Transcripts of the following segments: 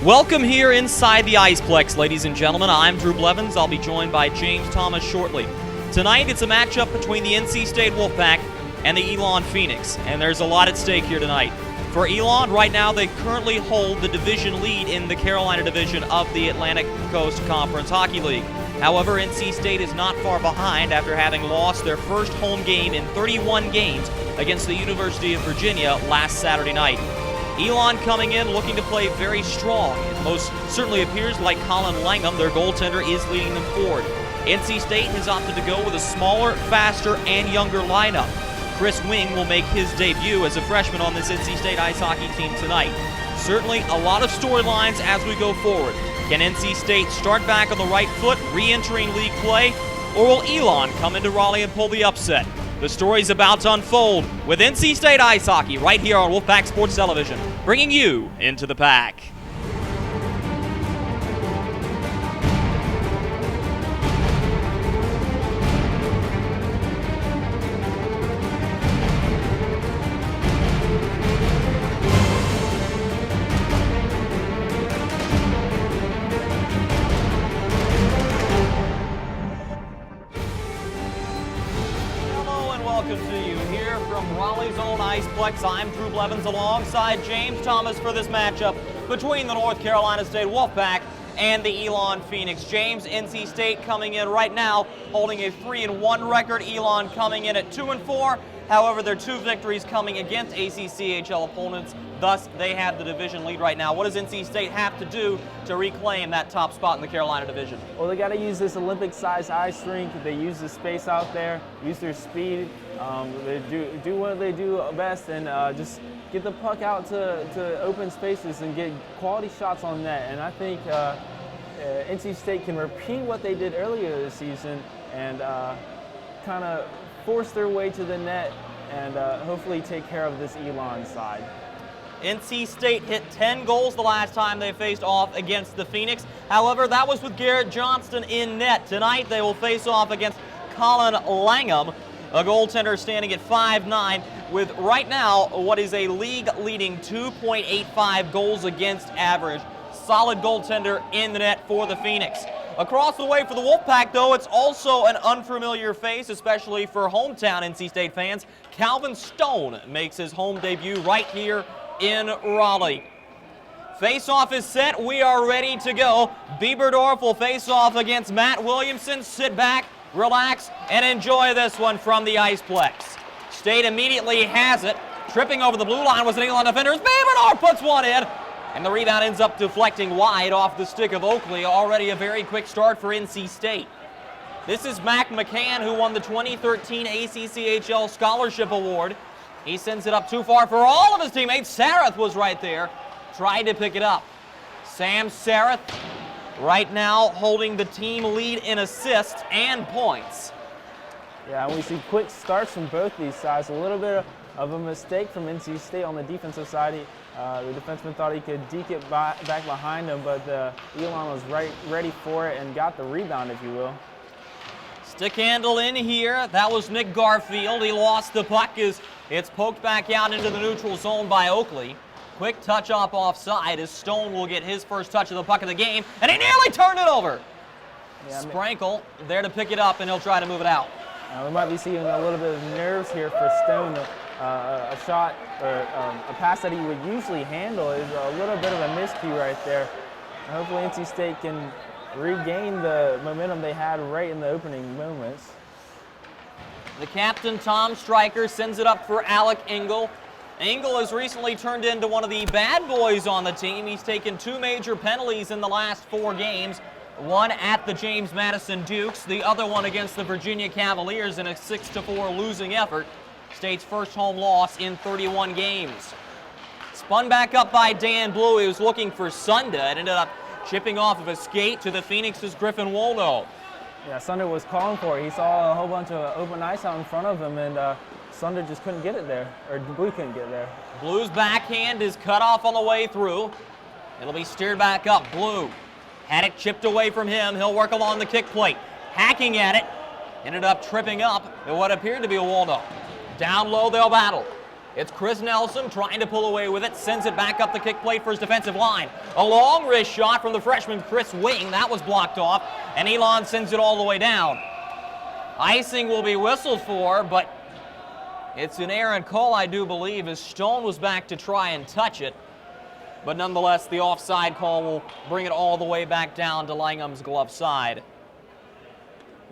Welcome here inside the Iceplex, ladies and gentlemen. I'm Drew Blevins. I'll be joined by James Thomas shortly. Tonight, it's a matchup between the NC State Wolfpack and the Elon Phoenix, and there's a lot at stake here tonight. For Elon, right now, they currently hold the division lead in the Carolina division of the Atlantic Coast Conference Hockey League. However, NC State is not far behind after having lost their first home game in 31 games against the University of Virginia last Saturday night. Elon coming in looking to play very strong. It most certainly appears like Colin Langham, their goaltender, is leading them forward. NC State has opted to go with a smaller, faster, and younger lineup. Chris Wing will make his debut as a freshman on this NC State ice hockey team tonight. Certainly a lot of storylines as we go forward. Can NC State start back on the right foot, re-entering league play, or will Elon come into Raleigh and pull the upset? The story's about to unfold with NC State Ice Hockey right here on Wolfpack Sports Television, bringing you into the pack. Welcome to you here from Raleigh's own Iceplex. I'm Drew Blevins alongside James Thomas for this matchup between the North Carolina State Wolfpack and the Elon Phoenix. James, NC State coming in right now holding a 3-1 record. Elon coming in at 2-4. However, their two victories coming against ACCHL opponents. Thus, they have the division lead right now. What does NC State have to do to reclaim that top spot in the Carolina division? Well, they got to use this Olympic-sized ice rink. They use the space out there, use their speed. They do what they do best, and just get the puck out to open spaces and get quality shots on net. And I think NC State can repeat what they did earlier this season and kind of force their way to the net and hopefully take care of this Elon side. NC State hit 10 goals the last time they faced off against the Phoenix. However, that was with Garrett Johnston in net. Tonight, they will face off against Colin Langham, a goaltender standing at 5'9", with right now what is a league-leading 2.85 goals against average. Solid goaltender in the net for the Phoenix. Across the way for the Wolfpack, though, it's also an unfamiliar face, especially for hometown NC State fans. Calvin Stone makes his home debut right here in Raleigh. Face-off is set. We are ready to go. Bieberdorf will face off against Matt Williamson. Sit back, relax, and enjoy this one from the Iceplex. State immediately has it. Tripping over the blue line was an Elon defender. Bieberdorf puts one in. And the rebound ends up deflecting wide off the stick of Oakley. Already a very quick start for NC State. This is Mac McCann, who won the 2013 ACCHL Scholarship Award. He sends it up too far for all of his teammates. Sareth was right there, tried to pick it up. Sam Sareth right now holding the team lead in assists and points. Yeah, and we see quick starts from both these sides. A little bit of a mistake from NC State on the defensive side. The defenseman thought he could deke it back behind him, but Elon was ready for it and got the rebound, if you will. Stick handle in here. That was Nick Garfield. He lost the puck as it's poked back out into the neutral zone by Oakley. Quick touch off offside as Stone will get his first touch of the puck of the game, and he nearly turned it over. Yeah, Sprankle there to pick it up, and he'll try to move it out. We might be seeing a little bit of nerves here for Stone. A shot or a pass that he would usually handle is a little bit of a miscue right there. Hopefully NC State can regain the momentum they had right in the opening moments. The captain, Tom Stryker, sends it up for Alec Engel. Engel has recently turned into one of the bad boys on the team. He's taken 2 major penalties in the last 4 games. One at the James Madison Dukes, the other one against the Virginia Cavaliers in a 6-4 losing effort. State's first home loss in 31 games. Spun back up by Dan Blue. He was looking for Sunda. It ended up chipping off of a skate to the Phoenix's Griffin Wolno. Yeah, Sunda was calling for it. He saw a whole bunch of open ice out in front of him, and Sunda just couldn't get it there, or Blue couldn't get there. Blue's backhand is cut off on the way through. It'll be steered back up. Blue had it chipped away from him. He'll work along the kick plate. Hacking at it. Ended up tripping up at what appeared to be a Wolno. Down low, they'll battle. It's Chris Nelson trying to pull away with it, sends it back up the kick plate for his defensive line. A long wrist shot from the freshman Chris Wing. That was blocked off, and Elon sends it all the way down. Icing will be whistled for, but it's an errant call, I do believe, as Stone was back to try and touch it. But nonetheless, the offside call will bring it all the way back down to Langham's glove side.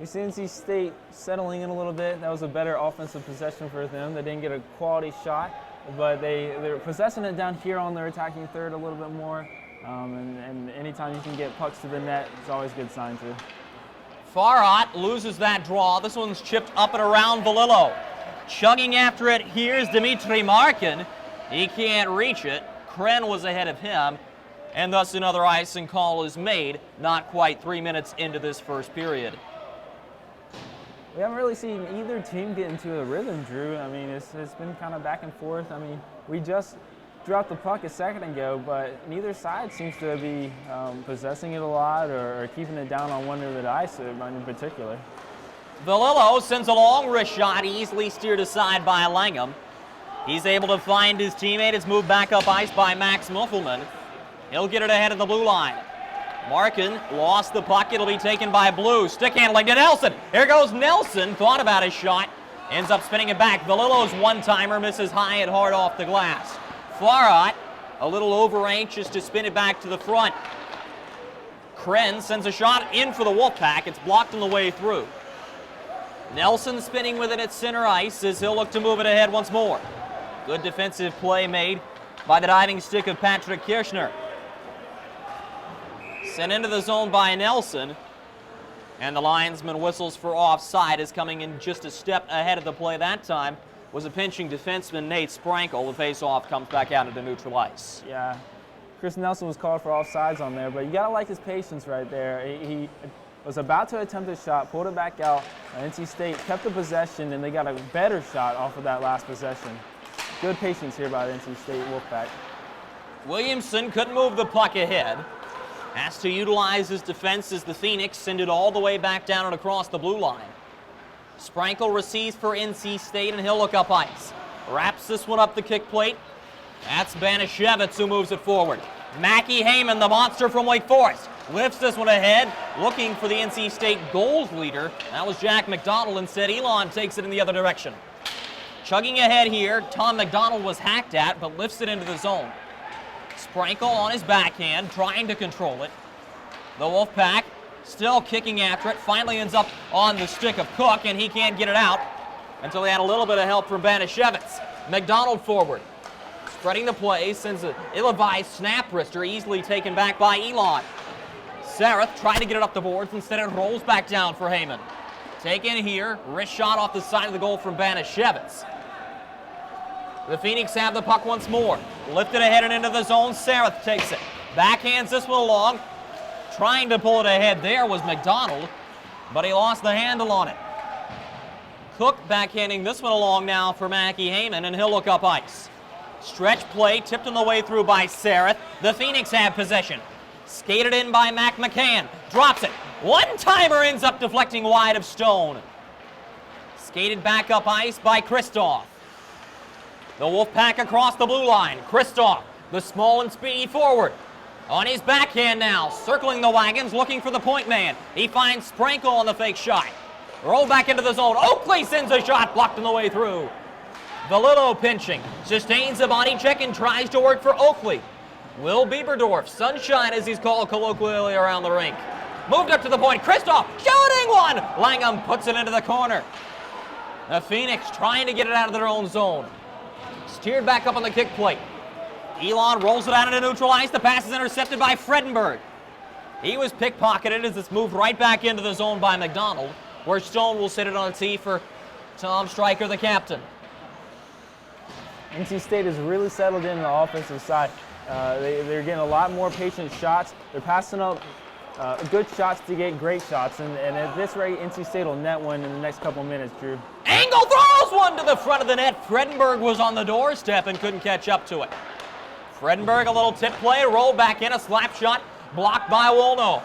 You see NC State settling in a little bit. That was a better offensive possession for them. They didn't get a quality shot, but they're possessing it down here on their attacking third a little bit more. And anytime you can get pucks to the net, it's always a good sign too. Farhat loses that draw. This one's chipped up and around Valillo. Chugging after it, here's Dmitry Markin. He can't reach it. Kren was ahead of him, and thus another icing call is made, not quite 3 minutes into this first period. We haven't really seen either team get into a rhythm, Drew. I mean, it's been kind of back and forth. I mean, we just dropped the puck a second ago, but neither side seems to be possessing it a lot or keeping it down on one end of the ice in particular. Valillo sends a long wrist shot, easily steered aside by Langham. He's able to find his teammate. It's moved back up ice by Max Muffelman. He'll get it ahead of the blue line. Markin lost the puck. It'll be taken by Blue. Stick handling to Nelson. Here goes Nelson. Thought about his shot. Ends up spinning it back. Valillo's one-timer misses high and hard off the glass. Farhat, a little over-anxious to spin it back to the front. Kren sends a shot in for the Wolfpack. It's blocked on the way through. Nelson spinning with it at center ice as he'll look to move it ahead once more. Good defensive play made by the diving stick of Patrick Kirchner. Sent into the zone by Nelson, and the linesman whistles for offside. Is coming in just a step ahead of the play that time was a pinching defenseman, Nate Sprankle. The face-off comes back out into neutral ice. Yeah, Chris Nelson was called for offsides on there, but you gotta like his patience right there. He was about to attempt a shot, pulled it back out. NC State kept the possession, and they got a better shot off of that last possession. Good patience here by the NC State Wolfpack. Williamson couldn't move the puck ahead. Has to utilize his defense as the Phoenix send it all the way back down and across the blue line. Sprankle receives for NC State, and he'll look up ice. Wraps this one up the kick plate. That's Banashevitz who moves it forward. Mackie Heyman, the monster from Wake Forest, lifts this one ahead, looking for the NC State goals leader. That was Jack McDonald. Instead, Elon takes it in the other direction. Chugging ahead here, Tom McDonald was hacked at, but lifts it into the zone. Sprankle on his backhand, trying to control it. The Wolfpack still kicking after it, finally ends up on the stick of Cook, and he can't get it out until he had a little bit of help from Banashevitz. McDonald forward, spreading the play, sends an ill-advised snap wrister, easily taken back by Elon. Sareth trying to get it up the boards, instead it rolls back down for Heyman. Taken here, wrist shot off the side of the goal from Banashevitz. The Phoenix have the puck once more. Lifted ahead and into the zone. Sareth takes it. Backhands this one along. Trying to pull it ahead there was McDonald, but he lost the handle on it. Cook backhanding this one along now for Mackie Heyman, and he'll look up ice. Stretch play tipped on the way through by Sareth. The Phoenix have possession. Skated in by Mac McCann. Drops it. One-timer ends up deflecting wide of Stone. Skated back up ice by Kristoff. The Wolfpack across the blue line. Kristoff, the small and speedy forward. On his backhand now, circling the wagons, looking for the point man. He finds Sprankle on the fake shot. Roll back into the zone. Oakley sends a shot, blocked on the way through. Valillo pinching, sustains a body check and tries to work for Oakley. Will Bieberdorf, Sunshine as he's called colloquially around the rink. Moved up to the point, Kristoff shooting one! Langham puts it into the corner. The Phoenix trying to get it out of their own zone. Steered back up on the kick plate. Elon rolls it out into neutral ice. The pass is intercepted by Fredenberg. He was pickpocketed as it's moved right back into the zone by McDonald, where Stone will sit it on a tee for Tom Stryker, the captain. NC State has really settled in the offensive side. They're getting a lot more patient shots. They're passing up good shots to get great shots, and at this rate, NC State will net one in the next couple minutes, Drew. Angle throws one to the front of the net. Fredenberg was on the doorstep and couldn't catch up to it. Fredenberg, a little tip play, rolled back in, a slap shot, blocked by Wolno.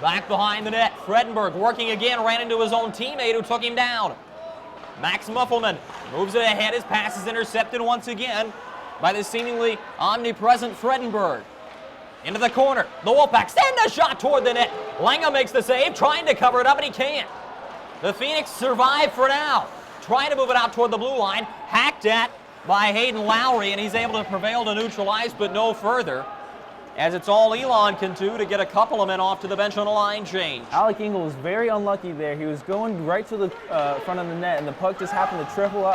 Back behind the net, Fredenberg working again, ran into his own teammate who took him down. Max Muffelman moves it ahead. His pass is intercepted once again by the seemingly omnipresent Fredenberg. Into the corner. The Wolfpack send a shot toward the net. Langham makes the save, trying to cover it up, and he can't. The Phoenix survive for now. Trying to move it out toward the blue line. Hacked at by Hayden Lowry, and he's able to prevail to neutralize, but no further, as it's all Elon can do to get a couple of men off to the bench on a line change. Alec Engel was very unlucky there. He was going right to the front of the net, and the puck just happened to trickle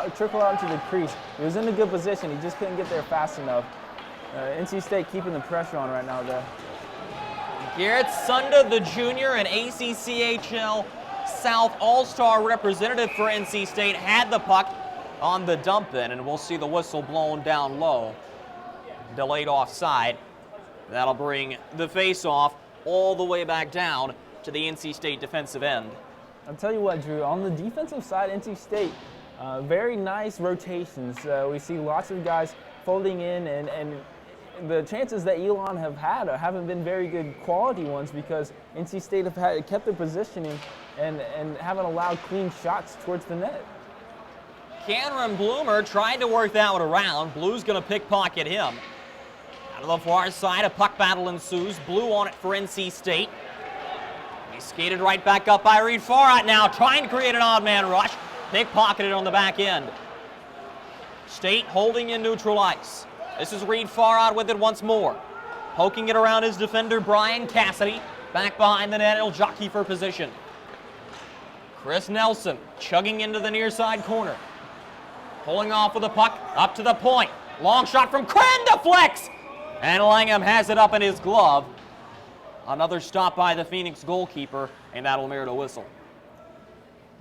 out into the crease. He was in a good position. He just couldn't get there fast enough. NC State keeping the pressure on right now there. Garrett Sunda, the junior and ACCHL South All-Star representative for NC State, had the puck on the dump in, and we'll see the whistle blown down low. Delayed offside. That'll bring the face-off all the way back down to the NC State defensive end. I'll tell you what, Drew, on the defensive side, NC State, very nice rotations. We see lots of guys folding in, and the chances that Elon have had haven't been very good quality ones because NC State have kept their positioning and haven't allowed clean shots towards the net. Cameron Bloomer tried to work that one around. Blue's going to pickpocket him. Out of the far side, a puck battle ensues. Blue on it for NC State. He skated right back up by Reed Farhat now, trying to create an odd man rush. Pickpocketed on the back end. State holding in neutral ice. This is Reed Farhat with it once more. Poking it around his defender, Brian Cassidy. Back behind the net, he'll jockey for position. Chris Nelson chugging into the near side corner. Pulling off with the puck up to the point. Long shot from Kren deflects. And Langham has it up in his glove. Another stop by the Phoenix goalkeeper, and that'll merit a whistle.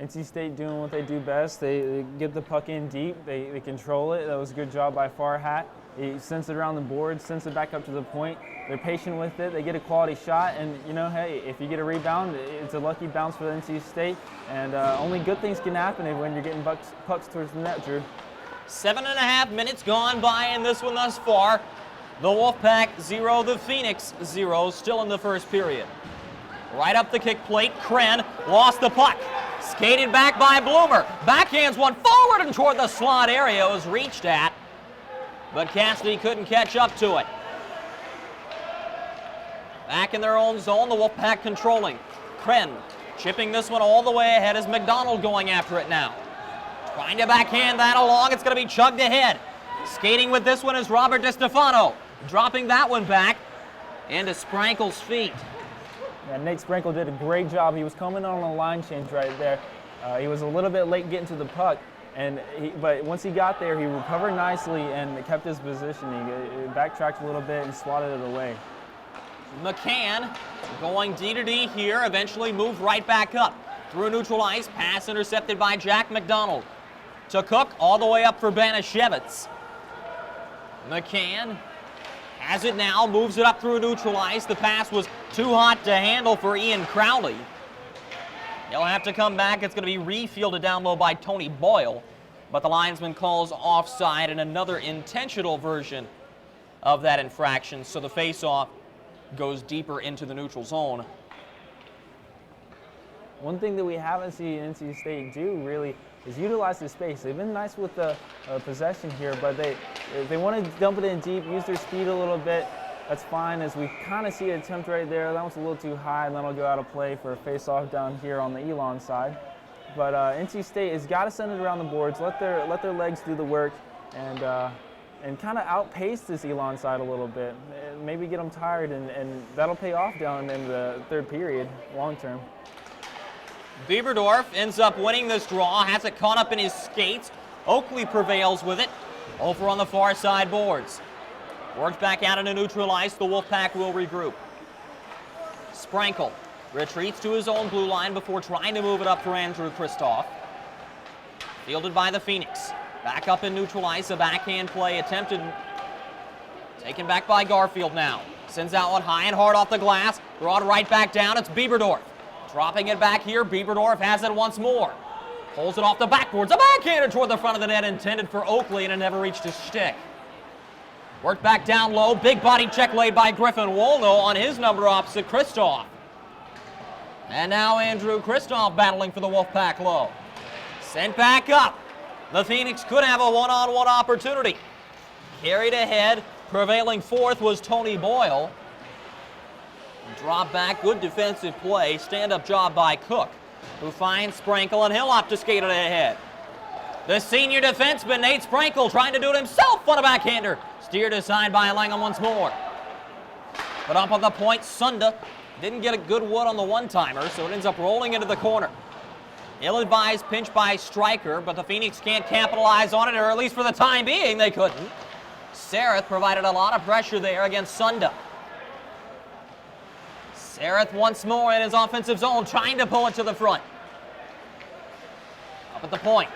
NC State doing what they do best. They get the puck in deep. They control it. That was a good job by Farhat. He sends it around the board, sends it back up to the point. They're patient with it. They get a quality shot, and you know, hey, if you get a rebound, it's a lucky bounce for the NC State. And only good things can happen when you're getting pucks towards the net, Drew. 7.5 minutes gone by in this one thus far. The Wolfpack 0, the Phoenix 0, still in the first period. Right up the kick plate, Kren lost the puck. Skated back by Bloomer. Backhands one forward and toward the slot area. It was reached at, but Cassidy couldn't catch up to it. Back in their own zone, the Wolfpack controlling. Kren chipping this one all the way ahead as McDonald going after it now. Trying to backhand that along. It's going to be chugged ahead. Skating with this one is Robert DeStefano. Dropping that one back into Sprankle's feet. Yeah, Nate Sprankle did a great job. He was coming on a line change right there. He was a little bit late getting to the puck, but once he got there, he recovered nicely and kept his positioning. He backtracked a little bit and swatted it away. McCann going D to D here, eventually moved right back up. Through neutral ice, pass intercepted by Jack McDonald. To Cook, all the way up for Banashevitz. McCann has it now, moves it up through neutral ice. The pass was too hot to handle for Ian Crowley. He'll have to come back. It's going to be refielded down low by Tony Boyle. But the linesman calls offside and another intentional version of that infraction. So the face-off goes deeper into the neutral zone. One thing that we haven't seen NC State do really is utilize the space. They've been nice with the possession here, but if they want to dump it in deep, use their speed a little bit, that's fine, as we kind of see an attempt right there. That one's a little too high, and then it'll go out of play for a face-off down here on the Elon side. But NC State has got to send it around the boards, let their legs do the work, and kind of outpace this Elon side a little bit. Maybe get them tired, and that'll pay off down in the third period, long term. Bieberdorf ends up winning this draw, has it caught up in his skates. Oakley prevails with it, over on the far side boards. Worked back out into neutral ice, the Wolfpack will regroup. Sprankle retreats to his own blue line before trying to move it up for Andrew Kristoff. Fielded by the Phoenix. Back up in neutral ice, a backhand play attempted. Taken back by Garfield now. Sends out one high and hard off the glass, brought right back down, it's Bieberdorf. Dropping it back here, Bieberdorf has it once more. Pulls it off the backboards, a backhander toward the front of the net intended for Oakley, and it never reached his stick. Worked back down low, big body check laid by Griffin Wolno on his number opposite Kristoff. And now Andrew Kristoff battling for the Wolfpack low. Sent back up. The Phoenix could have a one-on-one opportunity. Carried ahead. Prevailing fourth was Tony Boyle. Drop back, good defensive play. Stand-up job by Cook, who finds Sprankle, and he'll opt to skate it ahead. The senior defenseman, Nate Sprankle, trying to do it himself on a backhander. Steered aside by Langham once more. But up on the point, Sunda didn't get a good wood on the one-timer, so it ends up rolling into the corner. Ill-advised pinch by Stryker, but the Phoenix can't capitalize on it, or at least for the time being, they couldn't. Sareth provided a lot of pressure there against Sunda. Sareth once more in his offensive zone, trying to pull it to the front. Up at the point.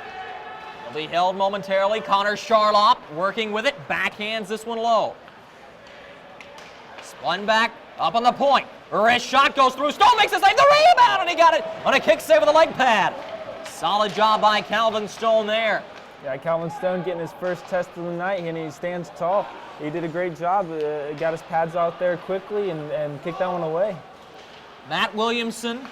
Will be held momentarily. Connor Charlotte working with it. Backhands this one low. Spun back, up on the point. Wrist shot goes through. Stone makes the save. The rebound, and he got it on a kick save with a leg pad. Solid job by Calvin Stone there. Yeah, Calvin Stone getting his first test of the night, and he stands tall. He did a great job. Got his pads out there quickly and kicked that one away. Matt Williamson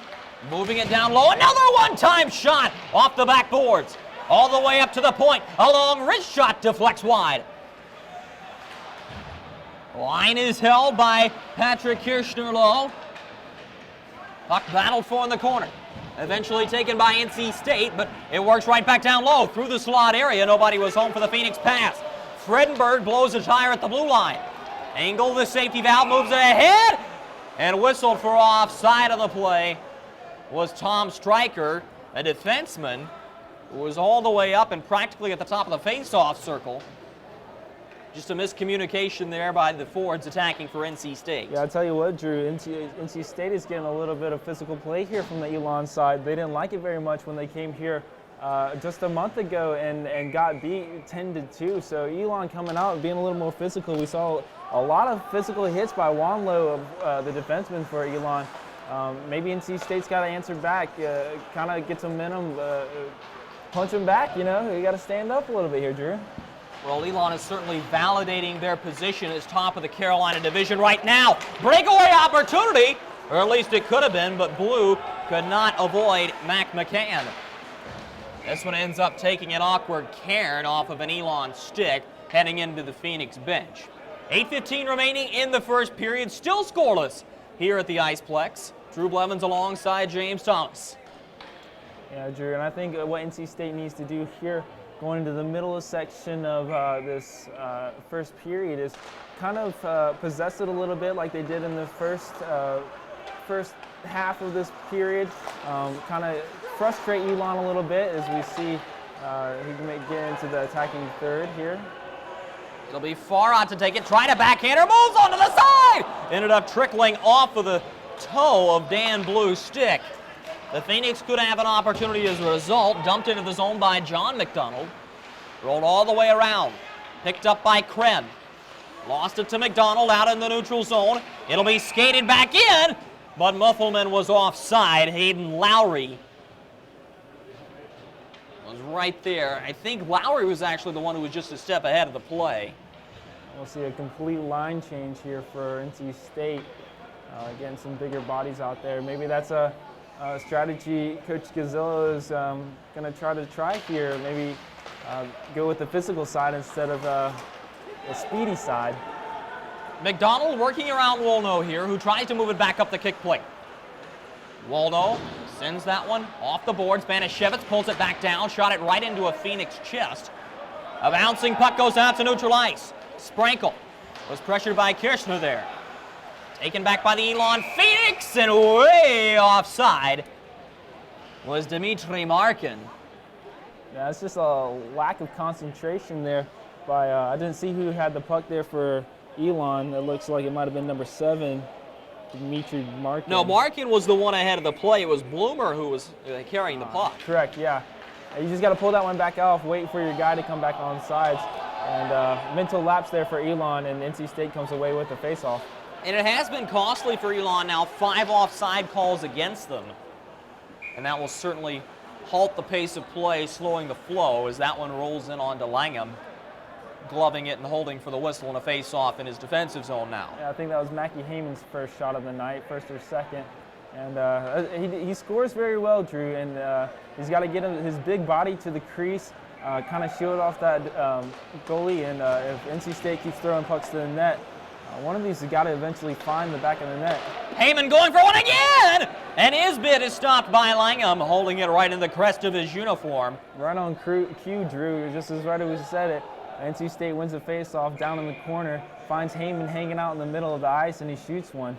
moving it down low. Another one-time shot off the backboards. All the way up to the point. A long wrist shot deflects wide. Line is held by Patrick Kirschner low. Puck battled for in the corner. Eventually taken by NC State, but it works right back down low through the slot area. Nobody was home for the Phoenix pass. Fredenberg blows a tire at the blue line. Engel, the safety valve, moves it ahead, and whistled for offside of the play was Tom Stryker, a defenseman who was all the way up and practically at the top of the face-off circle. Just a miscommunication there by the forwards attacking for NC State. Yeah, I'll tell you what, Drew, NC State is getting a little bit of physical play here from the Elon side. They didn't like it very much when they came here just a month ago and got beat 10-2. So Elon coming out and being a little more physical. We saw a lot of physical hits by Wanlow, the defenseman for Elon. Maybe NC State's got to answer back, kind of get some momentum, punch them back, you know. You got to stand up a little bit here, Drew. Well, Elon is certainly validating their position as top of the Carolina division right now. Breakaway opportunity, or at least it could have been, but Blue could not avoid Mac McCann. This one ends up taking an awkward cairn off of an Elon stick, heading into the Phoenix bench. 8:15 remaining in the first period, still scoreless here at the Iceplex. Drew Blevins alongside James Thomas. Yeah, Drew, and I think what NC State needs to do here going into the middle section of this first period is kind of possess it a little bit like they did in the first half of this period. Kind of frustrate Elon a little bit as we see he may get into the attacking third here. It'll be far out to take it. Try to backhander, moves onto the side! Ended up trickling off of the toe of Dan Blue's stick. The Phoenix could have an opportunity as a result. Dumped into the zone by John McDonald. Rolled all the way around. Picked up by Kren. Lost it to McDonald out in the neutral zone. It'll be skated back in, but Muffelman was offside. Hayden Lowry was right there. I think Lowry was actually the one who was just a step ahead of the play. We'll see a complete line change here for NC State. Getting some bigger bodies out there. Maybe that's a strategy Coach Gazzillo is going to try here. Maybe go with the physical side instead of the speedy side. McDonald working around Wolno here, who tries to move it back up the kick plate. Wolno sends that one off the boards. Banashevitz pulls it back down, shot it right into a Phoenix chest. A bouncing puck goes out to neutral ice. Sprankle was pressured by Kirschner there. Taken back by the Elon Phoenix, and way offside was Dmitry Markin. Yeah, it's just a lack of concentration there. I didn't see who had the puck there for Elon. It looks like it might have been number 7, Dmitry Markin. No, Markin was the one ahead of the play. It was Bloomer who was carrying the puck. Correct, yeah. You just got to pull that one back off, wait for your guy to come back on sides. And mental lapse there for Elon, and NC State comes away with the face-off. And it has been costly for Elon now, 5 offside calls against them. And that will certainly halt the pace of play, slowing the flow as that one rolls in onto Langham, gloving it and holding for the whistle and a face-off in his defensive zone now. Yeah, I think that was Mackie Heyman's first shot of the night, first or second. And he scores very well, Drew, and he's got to get his big body to the crease, kind of shield off that goalie, and if NC State keeps throwing pucks to the net, one of these has got to eventually find the back of the net. Heyman going for one again! And his bid is stopped by Langham, holding it right in the crest of his uniform. Right on cue, Drew, just as right as we said it. NC State wins the faceoff down in the corner, finds Heyman hanging out in the middle of the ice, and he shoots one.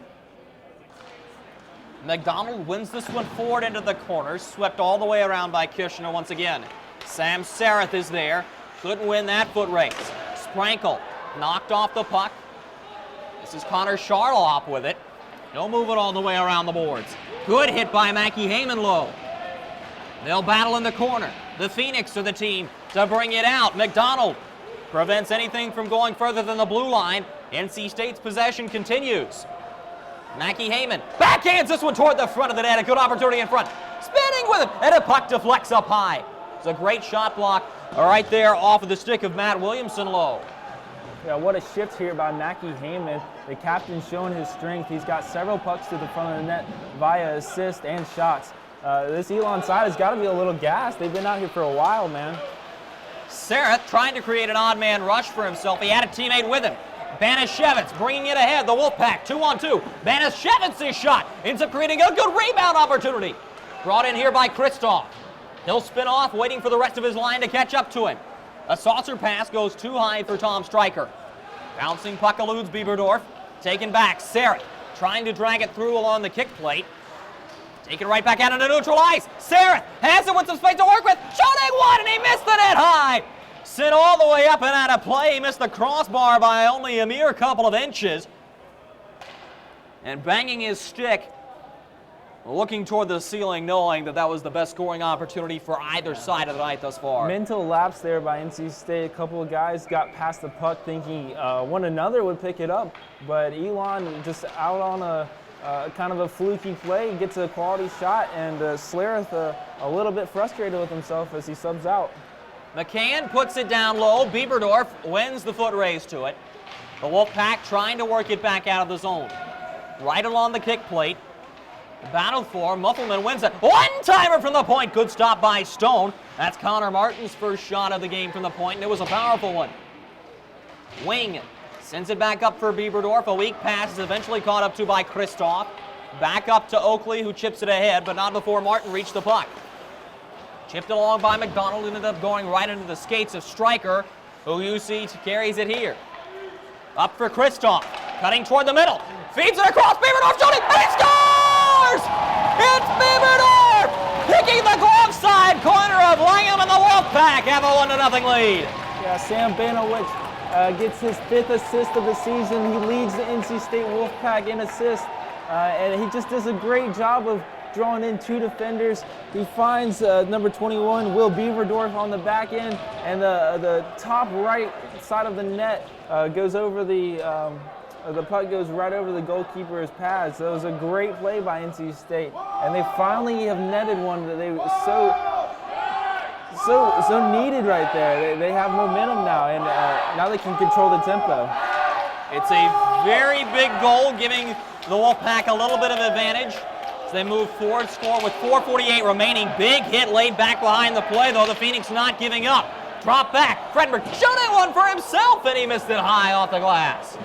McDonald wins this one forward into the corner, swept all the way around by Kirshner once again. Sam Sareth is there, couldn't win that foot race. Sprankle knocked off the puck. This is Connor Charlotte with it. No movement all the way around the boards. Good hit by Mackie Heyman low. They'll battle in the corner. The Phoenix are the team to bring it out. McDonald prevents anything from going further than the blue line. NC State's possession continues. Mackie Heyman backhands this one toward the front of the net. A good opportunity in front. Spinning with it, and a puck deflects up high. It's a great shot block right there off of the stick of Matt Williamson low. Yeah, what a shift here by Mackie Heyman. The captain showing his strength. He's got several pucks to the front of the net via assist and shots. This Elon side has got to be a little gassed. They've been out here for a while, man. Sareth trying to create an odd man rush for himself. He had a teammate with him. Banashevitz bringing it ahead. The Wolfpack 2-on-2. Banishevitz's shot ends up creating a good rebound opportunity. Brought in here by Kristoff. He'll spin off, waiting for the rest of his line to catch up to him. A saucer pass goes too high for Tom Stryker. Bouncing puck eludes Bieberdorf. Taken back. Sareth trying to drag it through along the kick plate. Taken right back out into neutral ice. Sareth has it with some space to work with. Shooting one, and he missed the net high. Sent all the way up and out of play. He missed the crossbar by only a mere couple of inches. And banging his stick, looking toward the ceiling, knowing that that was the best scoring opportunity for either side of the night thus far. Mental lapse there by NC State. A couple of guys got past the puck thinking one another would pick it up, but Elon just out on a kind of a fluky play, gets a quality shot, and Slareth a little bit frustrated with himself as he subs out. McCann puts it down low. Bieberdorf wins the foot race to it. The Wolfpack trying to work it back out of the zone. Right along the kick plate. Battled for. Muffelman wins it. One-timer from the point. Good stop by Stone. That's Connor Martin's first shot of the game from the point, and it was a powerful one. Wing sends it back up for Bieberdorf. A weak pass is eventually caught up to by Kristoff. Back up to Oakley, who chips it ahead, but not before Martin reached the puck. Chipped along by McDonald, ended up going right into the skates of Stryker, who you see carries it here. Up for Kristoff, cutting toward the middle. Feeds it across, Bieberdorf shooting, and he scores! It's Bieberdorf! Picking the glove side corner of Langham, and the Wolfpack have a 1-0 lead. Yeah, Sam Banowicz gets his 5th assist of the season. He leads the NC State Wolfpack in assists, and he just does a great job of drawing in 2 defenders. He finds number 21, Will Bieberdorf, on the back end, and the top right side of the net goes over the puck goes right over the goalkeeper's pads. So it was a great play by NC State, and they finally have netted one that they so needed right there. They have momentum now, and now they can control the tempo. It's a very big goal, giving the Wolfpack a little bit of advantage as they move forward, score with 4:48 remaining. Big hit laid back behind the play, though. The Phoenix not giving up. Drop back. Fredberg shooting one for himself, and he missed it high off the glass.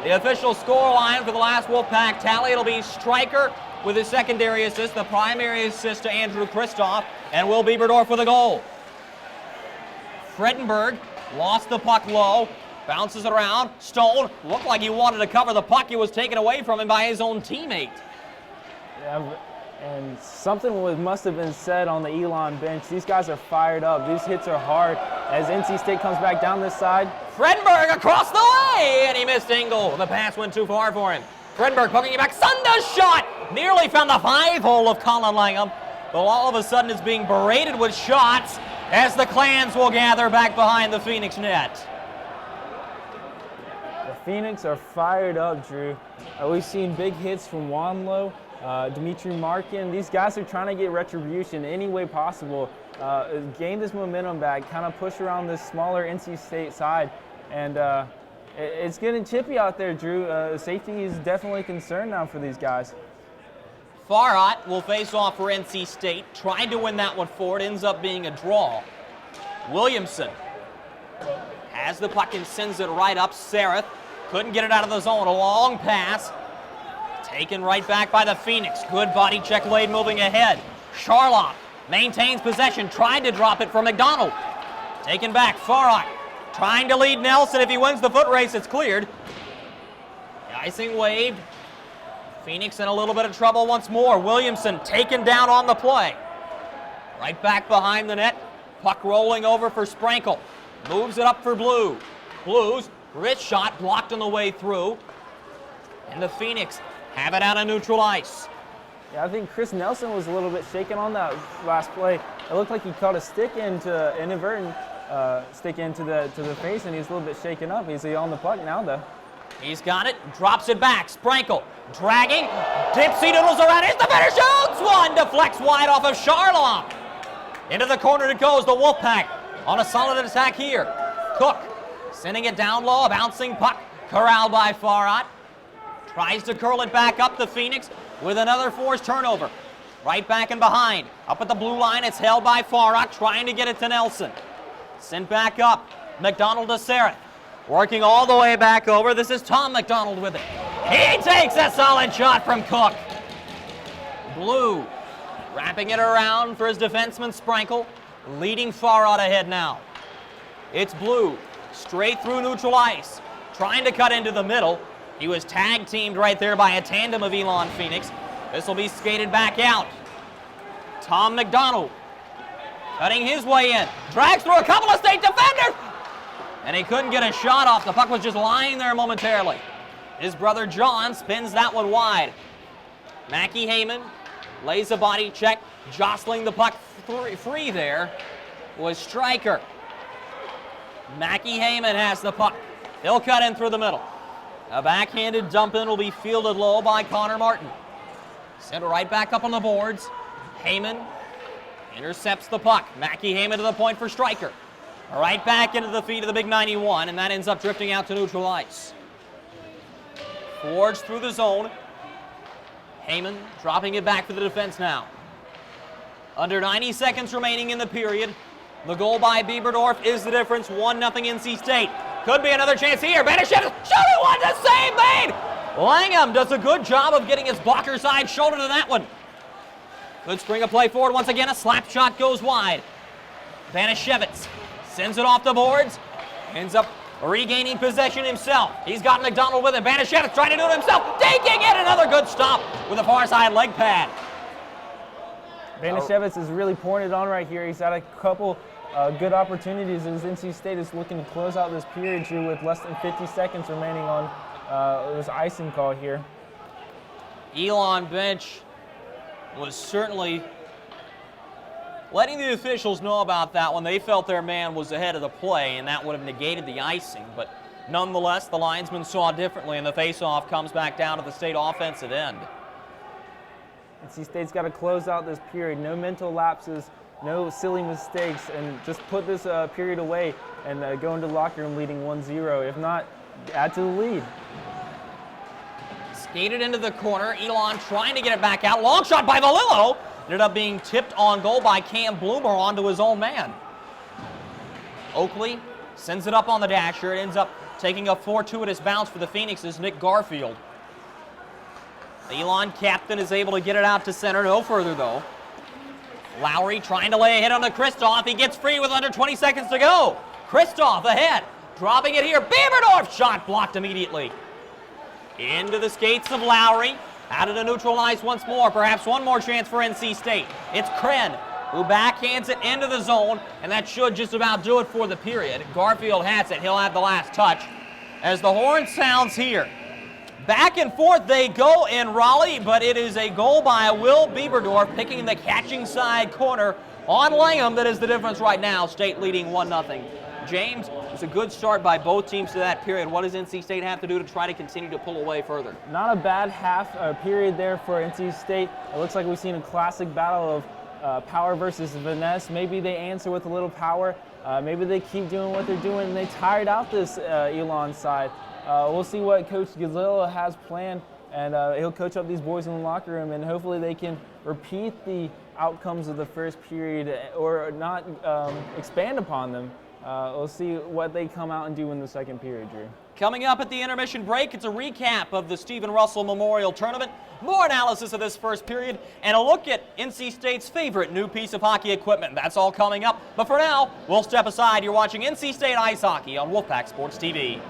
The official score line for the last Wolfpack tally, it'll be Stryker with his secondary assist, the primary assist to Andrew Kristoff, and Will Bieberdorf with a goal. Fredenberg lost the puck low, bounces it around. Stone looked like he wanted to cover the puck. It was taken away from him by his own teammate. Yeah, and something must have been said on the Elon bench. These guys are fired up. These hits are hard. As NC State comes back down this side. Fredenberg across the way, and he missed Engel. The pass went too far for him. Fredenberg poking it back. Sunda's shot nearly found the 5-hole of Colin Langham. But all of a sudden it's being berated with shots as the Clans will gather back behind the Phoenix net. The Phoenix are fired up, Drew. We've seen big hits from Wanlow, Dimitri Markin. These guys are trying to get retribution any way possible. Gain this momentum back, kind of push around this smaller NC State side. And it's getting chippy out there, Drew. Safety is definitely a concern now for these guys. Farhat will face off for NC State. Tried to win that one forward, ends up being a draw. Williamson has the puck and sends it right up. Sereth couldn't get it out of the zone. A long pass. Taken right back by the Phoenix. Good body check laid moving ahead. Charlotte maintains possession. Tried to drop it for McDonald. Taken back. Farhat trying to lead Nelson. If he wins the foot race, it's cleared. The icing waved. Phoenix in a little bit of trouble once more. Williamson taken down on the play. Right back behind the net. Puck rolling over for Sprankle. Moves it up for Blue. Blues, wrist shot blocked on the way through. And the Phoenix have it out on neutral ice. Yeah, I think Chris Nelson was a little bit shaken on that last play. It looked like he caught a stick into inadvertent stick into the face, and he's a little bit shaken up. He's on the puck now, though. He's got it, drops it back. Sprankle dragging, dipsy doodles around. It's the finish, shoots one, deflects wide off of Charlotte. Into the corner it goes, the Wolfpack on a solid attack here. Cook sending it down low, a bouncing puck, corralled by Farhat. Tries to curl it back up the Phoenix with another forced turnover. Right back and behind. Up at the blue line, it's held by Farhat, trying to get it to Nelson. Sent back up, McDonald to Sereth. Working all the way back over. This is Tom McDonald with it. He takes a solid shot from Cook. Blue wrapping it around for his defenseman Sprankle, leading Farhat ahead now. It's Blue, straight through neutral ice, trying to cut into the middle. He was tag teamed right there by a tandem of Elon Phoenix. This will be skated back out. Tom McDonald cutting his way in, drags through a couple of state defenders, and he couldn't get a shot off. The puck was just lying there momentarily. His brother John spins that one wide. Mackie Heyman lays a body check, jostling the puck free there was Stryker. Mackie Heyman has the puck. He'll cut in through the middle. A backhanded dump in will be fielded low by Connor Martin. Sent right back up on the boards. Heyman intercepts the puck. Mackie Heyman to the point for Stryker. Right back into the feet of the big 91, and that ends up drifting out to neutral ice. Forged through the zone. Heyman dropping it back for the defense now. Under 90 seconds remaining in the period. The goal by Bieberdorf is the difference. 1-0 NC State. Could be another chance here. Banishevitz shooting one to save made. Langham does a good job of getting his blocker side shoulder to that one. Good spring of play forward once again. A slap shot goes wide. Banishevitz sends it off the boards. Ends up regaining possession himself. He's got McDonald with it. Banishevitz trying to do it himself. Taking it. Another good stop with a far side leg pad. Banishevitz is really pouring it on right here. He's had a couple good opportunities as NC State is looking to close out this period here with less than 50 seconds remaining on this icing call here. Elon bench was certainly letting the officials know about that when they felt their man was ahead of the play, and that would have negated the icing. But nonetheless, the linesmen saw differently, and the faceoff comes back down to the state offensive end. NC State's got to close out this period. No mental lapses, no silly mistakes, and just put this period away and go into the locker room leading 1-0. If not, add to the lead. Skated into the corner. Elon trying to get it back out. Long shot by Valillo. Ended up being tipped on goal by Cam Bloomer onto his own man. Oakley sends it up on the dasher. It ends up taking a fortuitous bounce for the Phoenix's Nick Garfield. The Elon captain is able to get it out to center. No further, though. Lowry trying to lay a hit on the Kristoff. He gets free with under 20 seconds to go. Kristoff ahead. Dropping it here. Bieberdorf shot blocked immediately. Into the skates of Lowry. Out of the neutral ice once more. Perhaps one more chance for NC State. It's Kren who backhands it into the zone, and that should just about do it for the period. Garfield has it. He'll have the last touch. As the horn sounds here, back and forth they go in Raleigh, but it is a goal by Will Bieberdorf picking the catching side corner on Langham. That is the difference right now. State leading 1-0. James, it's a good start by both teams to that period. What does NC State have to do to try to continue to pull away further? Not a bad half period there for NC State. It looks like we've seen a classic battle of power versus finesse. Maybe they answer with a little power. Maybe they keep doing what they're doing, and they tired out this Elon side. We'll see what Coach Gazzillo has planned and he'll coach up these boys in the locker room, and hopefully they can repeat the outcomes of the first period or not expand upon them. We'll see what they come out and do in the second period, Drew. Coming up at the intermission break, it's a recap of the Stephen Russell Memorial Tournament, more analysis of this first period, and a look at NC State's favorite new piece of hockey equipment. That's all coming up. But for now, we'll step aside. You're watching NC State Ice Hockey on Wolfpack Sports TV.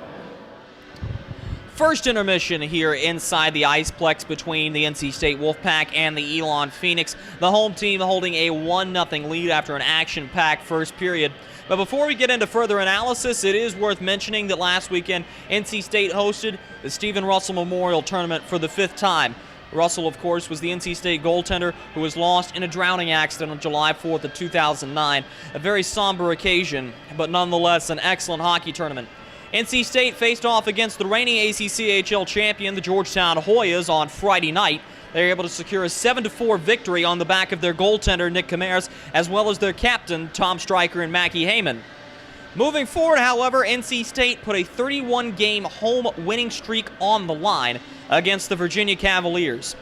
First intermission here inside the Iceplex between the NC State Wolfpack and the Elon Phoenix. The home team holding a 1-0 lead after an action-packed first period. But before we get into further analysis, it is worth mentioning that last weekend, NC State hosted the Stephen Russell Memorial Tournament for the 5th time. Russell, of course, was the NC State goaltender who was lost in a drowning accident on July 4th of 2009. A very somber occasion, but nonetheless an excellent hockey tournament. NC State faced off against the reigning ACCHL champion, the Georgetown Hoyas, on Friday night. They were able to secure a 7-4 victory on the back of their goaltender, Nick Kamers, as well as their captain, Tom Stryker and Mackie Heyman. Moving forward, however, NC State put a 31-game home winning streak on the line against the Virginia Cavaliers.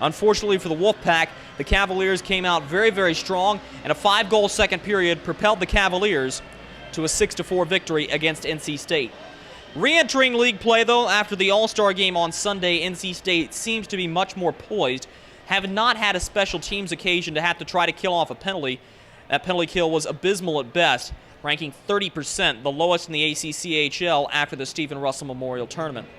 Unfortunately for the Wolfpack, the Cavaliers came out very, very strong, and a 5-goal second period propelled the Cavaliers to a 6-4 victory against NC State. Re-entering league play, though, after the All-Star game on Sunday, NC State seems to be much more poised, having not had a special teams occasion to have to try to kill off a penalty. That penalty kill was abysmal at best, ranking 30%, the lowest in the ACCHL after the Stephen Russell Memorial Tournament.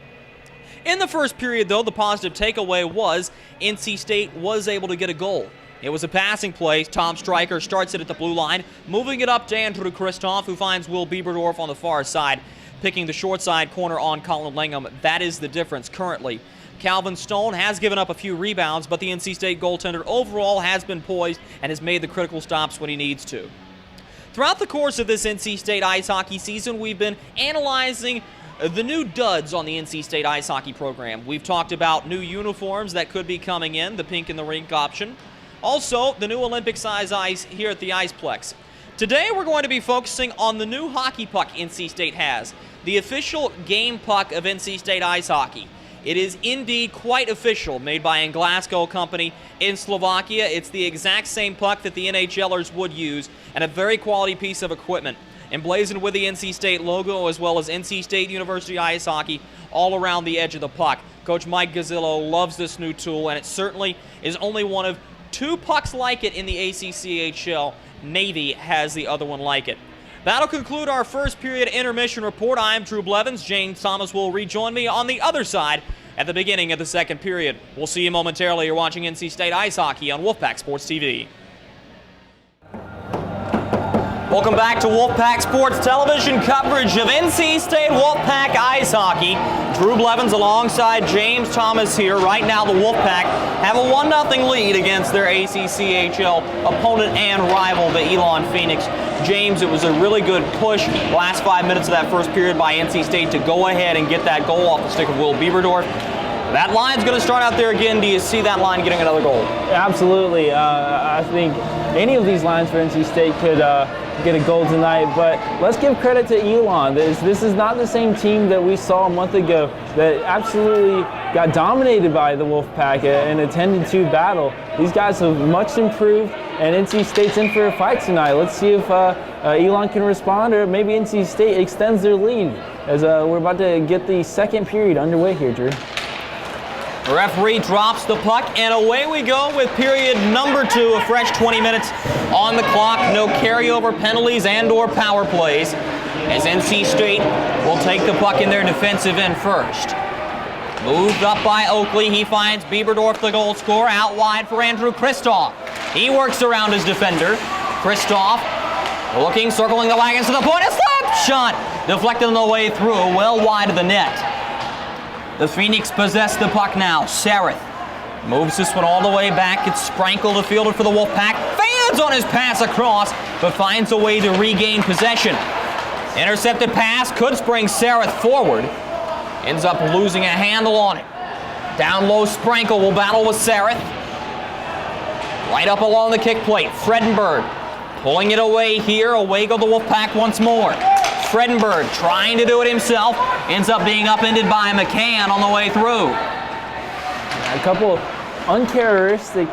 In the first period, though, the positive takeaway was NC State was able to get a goal. It was a passing play. Tom Stryker starts it at the blue line, moving it up to Andrew Kristoff, who finds Will Bieberdorf on the far side, picking the short side corner on Colin Langham. That is the difference currently. Calvin Stone has given up a few rebounds, but the NC State goaltender overall has been poised and has made the critical stops when he needs to. Throughout the course of this NC State ice hockey season, we've been analyzing the new duds on the NC State ice hockey program. We've talked about new uniforms that could be coming in, the pink and the rink option. Also, the new Olympic-size ice here at the Iceplex. Today, we're going to be focusing on the new hockey puck NC State has, the official game puck of NC State ice hockey. It is indeed quite official, made by Glasgow Company in Slovakia. It's the exact same puck that the NHLers would use, and a very quality piece of equipment. Emblazoned with the NC State logo, as well as NC State University ice hockey all around the edge of the puck. Coach Mike Gazzillo loves this new tool, and it certainly is only one of 2 pucks like it in the ACCHL. Navy has the other one like it. That'll conclude our first period intermission report. I'm Drew Blevins. James Thomas will rejoin me on the other side at the beginning of the second period. We'll see you momentarily. You're watching NC State Ice Hockey on Wolfpack Sports TV. Welcome back to Wolfpack Sports Television coverage of NC State Wolfpack Ice Hockey. Drew Blevins alongside James Thomas here. Right now the Wolfpack have a 1-0 lead against their ACCHL opponent and rival, the Elon Phoenix. James, it was a really good push last 5 minutes of that first period by NC State to go ahead and get that goal off the stick of Will Bieberdorf. That line's going to start out there again. Do you see that line getting another goal? Absolutely. I think any of these lines for NC State could get a goal tonight, but let's give credit to Elon. This is not the same team that we saw a month ago that absolutely got dominated by the Wolfpack in a 10-2 battle. These guys have much improved, and NC State's in for a fight tonight. Let's see if Elon can respond, or maybe NC State extends their lead as we're about to get the second period underway here, Drew. The referee drops the puck, and away we go with period number 2, a fresh 20 minutes on the clock. No carryover penalties and/or power plays, as NC State will take the puck in their defensive end first. Moved up by Oakley. He finds Bieberdorf, the goal scorer, out wide for Andrew Kristoff. He works around his defender. Kristoff looking, circling the wagons to the point. A slap shot deflected on the way through, well wide of the net. The Phoenix possess the puck now. Sareth moves this one all the way back. It's Sprankel to field it for the Wolfpack. Fans on his pass across, but finds a way to regain possession. Intercepted pass could spring Sareth forward. Ends up losing a handle on it. Down low, Sprankel will battle with Sareth. Right up along the kick plate, Fredenberg pulling it away here. Away go the Wolfpack once more. Fredenberg trying to do it himself, ends up being upended by McCann on the way through. A couple uncharacteristic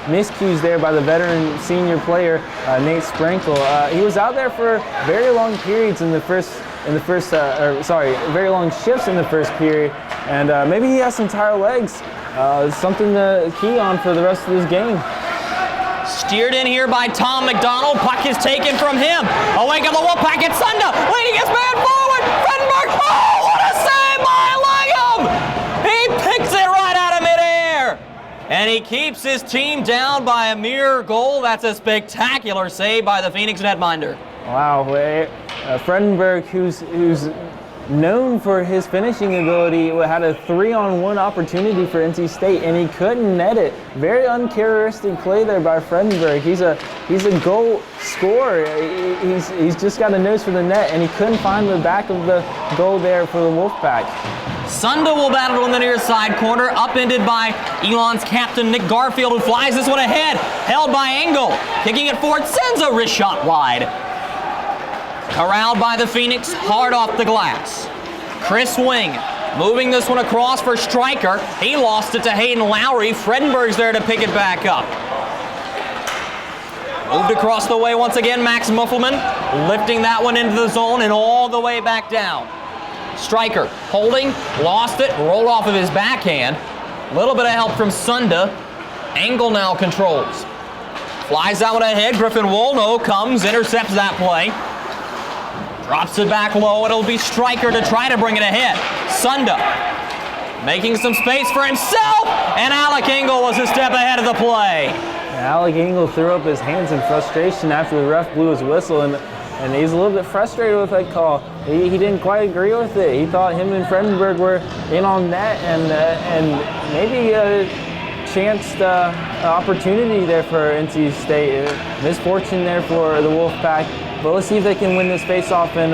miscues there by the veteran senior player, Nate Sprankle. He was out there for very long periods very long shifts in the first period, and maybe he has some tired legs. Something to key on for the rest of this game. Steered in here by Tom McDonald. Puck is taken from him. Away comes the Wolfpack. It's Sunda leading his man forward. Fredenberg. Oh, what a save by Langham! He picks it right out of midair. And he keeps his team down by a mere goal. That's a spectacular save by the Phoenix netminder. Wow. Fredenberg, who's known for his finishing ability, had a 3-on-1 opportunity for NC State, and he couldn't net it. Very uncharacteristic play there by Fredenberg. He's a goal scorer. He's just got a nose for the net, and he couldn't find the back of the goal there for the Wolfpack. Sunda will battle on the near side corner, upended by Elon's captain Nick Garfield, who flies this one ahead, held by Engel, kicking it forward, sends a wrist shot wide. Corralled by the Phoenix, hard off the glass. Chris Wing moving this one across for Stryker. He lost it to Hayden Lowry. Fredenberg's there to pick it back up. Moved across the way once again, Max Muffelman, lifting that one into the zone and all the way back down. Stryker holding, lost it, rolled off of his backhand. A little bit of help from Sunda. Engel now controls. Flies that one ahead. Griffin Wolno comes, intercepts that play. Drops it back low. It'll be Stryker to try to bring it ahead. Sunda making some space for himself, and Alec Engel was a step ahead of the play. Alec Engel threw up his hands in frustration after the ref blew his whistle, and he's a little bit frustrated with that call. He didn't quite agree with it. He thought him and Fredenberg were in on net, and maybe a chanced opportunity there for NC State. Misfortune there for the Wolfpack. But let's see if they can win this face-off and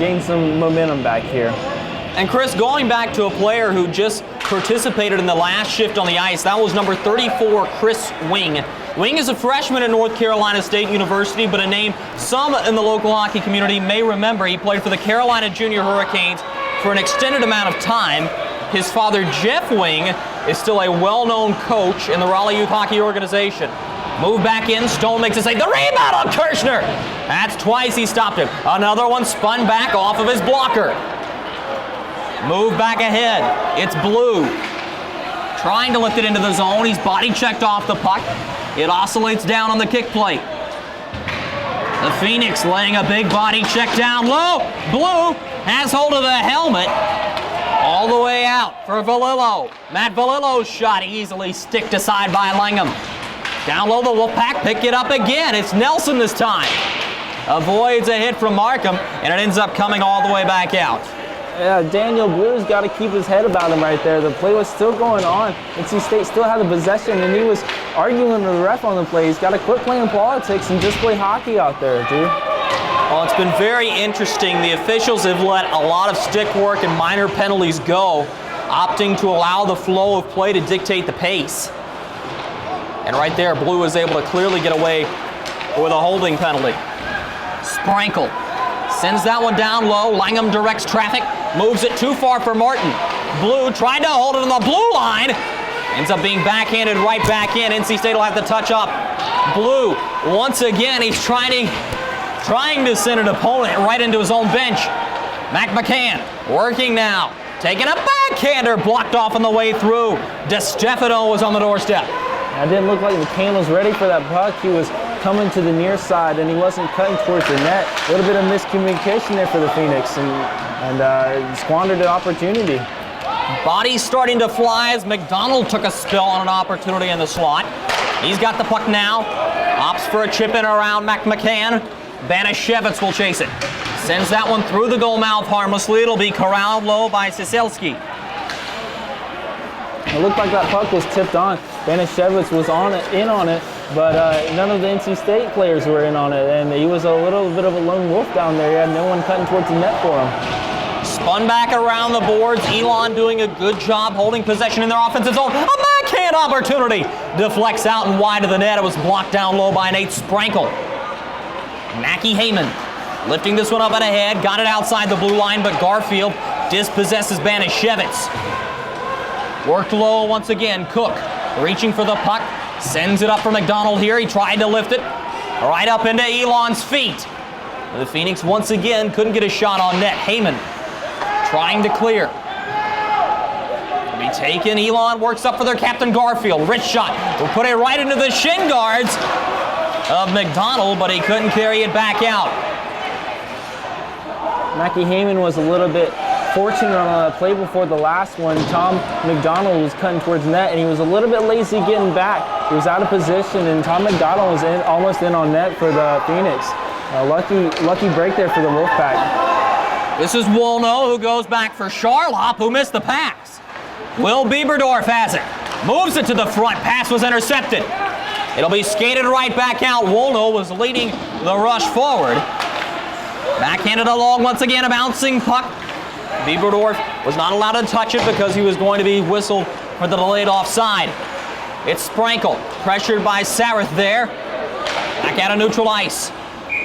gain some momentum back here. And Chris, going back to a player who just participated in the last shift on the ice, that was number 34, Chris Wing. Wing is a freshman at North Carolina State University, but a name some in the local hockey community may remember. He played for the Carolina Junior Hurricanes for an extended amount of time. His father, Jeff Wing, is still a well-known coach in the Raleigh Youth Hockey Organization. Move back in, Stone makes a save. The rebound on Kirshner. That's twice he stopped him. Another one spun back off of his blocker. Move back ahead. It's Blue. Trying to lift it into the zone. He's body checked off the puck. It oscillates down on the kick plate. The Phoenix laying a big body check down low. Blue has hold of the helmet. All the way out for Valillo. Matt Valillo's shot easily sticked aside by Langham. Down low, the Wolfpack pick it up again. It's Nelson this time. Avoids a hit from Markham, and it ends up coming all the way back out. Yeah, Daniel Blue's got to keep his head about him right there. The play was still going on. NC State still had the possession, and he was arguing with the ref on the play. He's got to quit playing politics and just play hockey out there, dude. Well, it's been very interesting. The officials have let a lot of stick work and minor penalties go, opting to allow the flow of play to dictate the pace. And right there, Blue is able to clearly get away with a holding penalty. Sprankle sends that one down low. Langham directs traffic, moves it too far for Martin. Blue trying to hold it on the blue line. Ends up being backhanded right back in. NC State will have to touch up. Blue, once again, he's trying to send an opponent right into his own bench. Mac McCann working now. Taking a backhander, blocked off on the way through. DeStefano was on the doorstep. It didn't look like McCann was ready for that puck. He was coming to the near side, and he wasn't cutting towards the net. A little bit of miscommunication there for the Phoenix, and squandered the opportunity. Bodies starting to fly as McDonald took a spill on an opportunity in the slot. He's got the puck now. Opts for a chip in around Mac McCann. Banashevitz will chase it. Sends that one through the goal mouth harmlessly. It'll be corralled low by Siselski. It looked like that puck was tipped on. Banashevitz was in on it, but none of the NC State players were in on it, and he was a little bit of a lone wolf down there. He had no one cutting towards the net for him. Spun back around the boards. Elon doing a good job holding possession in their offensive zone. A backhand opportunity. Deflects out and wide of the net. It was blocked down low by Nate Sprankle. Mackie Heyman lifting this one up and ahead. Got it outside the blue line, but Garfield dispossesses Banashevitz. Worked low once again. Cook reaching for the puck. Sends it up for McDonald here. He tried to lift it right up into Elon's feet. The Phoenix once again couldn't get a shot on net. Heyman trying to clear. Be taken. Elon works up for their captain Garfield. Rich shot. Will put it right into the shin guards of McDonald, but he couldn't carry it back out. Mackie Heyman was a little bit fortunate on a play before the last one. Tom McDonald was cutting towards net, and he was a little bit lazy getting back. He was out of position, and Tom McDonald was almost in on net for the Phoenix. Lucky break there for the Wolfpack. This is Wolno, who goes back for Charlop, who missed the pass. Will Bieberdorf has it. Moves it to the front. Pass was intercepted. It'll be skated right back out. Wolno was leading the rush forward. Backhanded along once again, a bouncing puck. Bieberdorf was not allowed to touch it because he was going to be whistled for the delayed offside. It's Sprankle, pressured by Sareth there. Back out of neutral ice.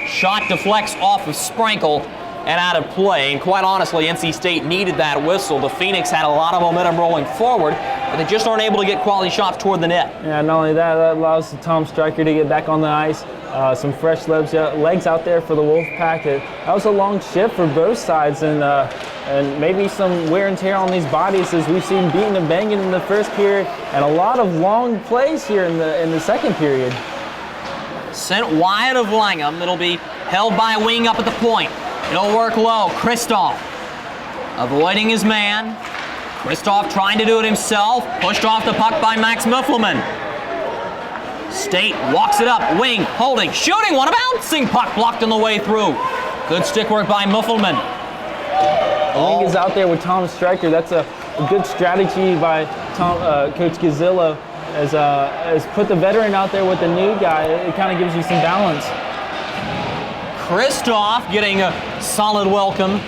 Shot deflects off of Sprankle and out of play. And quite honestly, NC State needed that whistle. The Phoenix had a lot of momentum rolling forward, but they just aren't able to get quality shots toward the net. Yeah, not only that, that allows Tom Stryker to get back on the ice. Some fresh legs out there for the Wolfpack. That was a long shift for both sides, and maybe some wear and tear on these bodies as we've seen beating and banging in the first period, and a lot of long plays here in the second period. Sent wide of Langham. It'll be held by Wing up at the point. It'll work low. Kristoff avoiding his man. Kristoff trying to do it himself. Pushed off the puck by Max Muffelman. State walks it up. Wing holding, shooting one. A bouncing puck blocked on the way through. Good stick work by Muffelman. Wing is out there with Tom Stryker. That's a good strategy by Coach Gazzillo. As put the veteran out there with the new guy. It kind of gives you some balance. Kristoff getting a solid welcome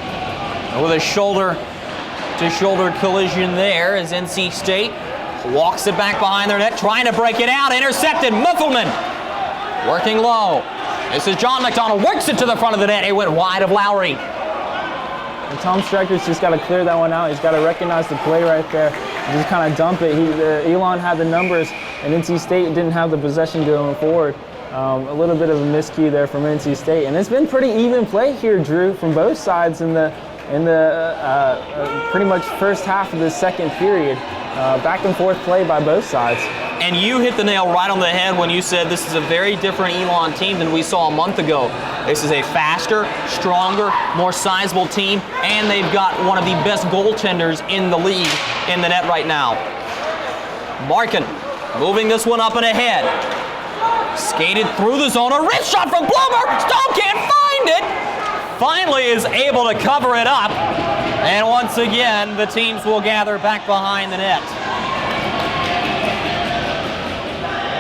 with a shoulder-to-shoulder collision there as NC State walks it back behind their net, trying to break it out. Intercepted. Muffelman working low. This is John McDonald. Works it to the front of the net. It went wide of Lowry. And Tom Stryker's just got to clear that one out. He's got to recognize the play right there and just kind of dump it. Elon had the numbers, and NC State didn't have the possession going forward. A little bit of a miscue there from NC State, and it's been pretty even play here, Drew, from both sides in the pretty much first half of the second period. Back and forth play by both sides. And you hit the nail right on the head when you said this is a very different Elon team than we saw a month ago. This is a faster, stronger, more sizable team, and they've got one of the best goaltenders in the league in the net right now. Markin moving this one up and ahead. Skated through the zone. A wrist shot from Bloomer. Stone can't find it. Finally is able to cover it up. And once again, the teams will gather back behind the net.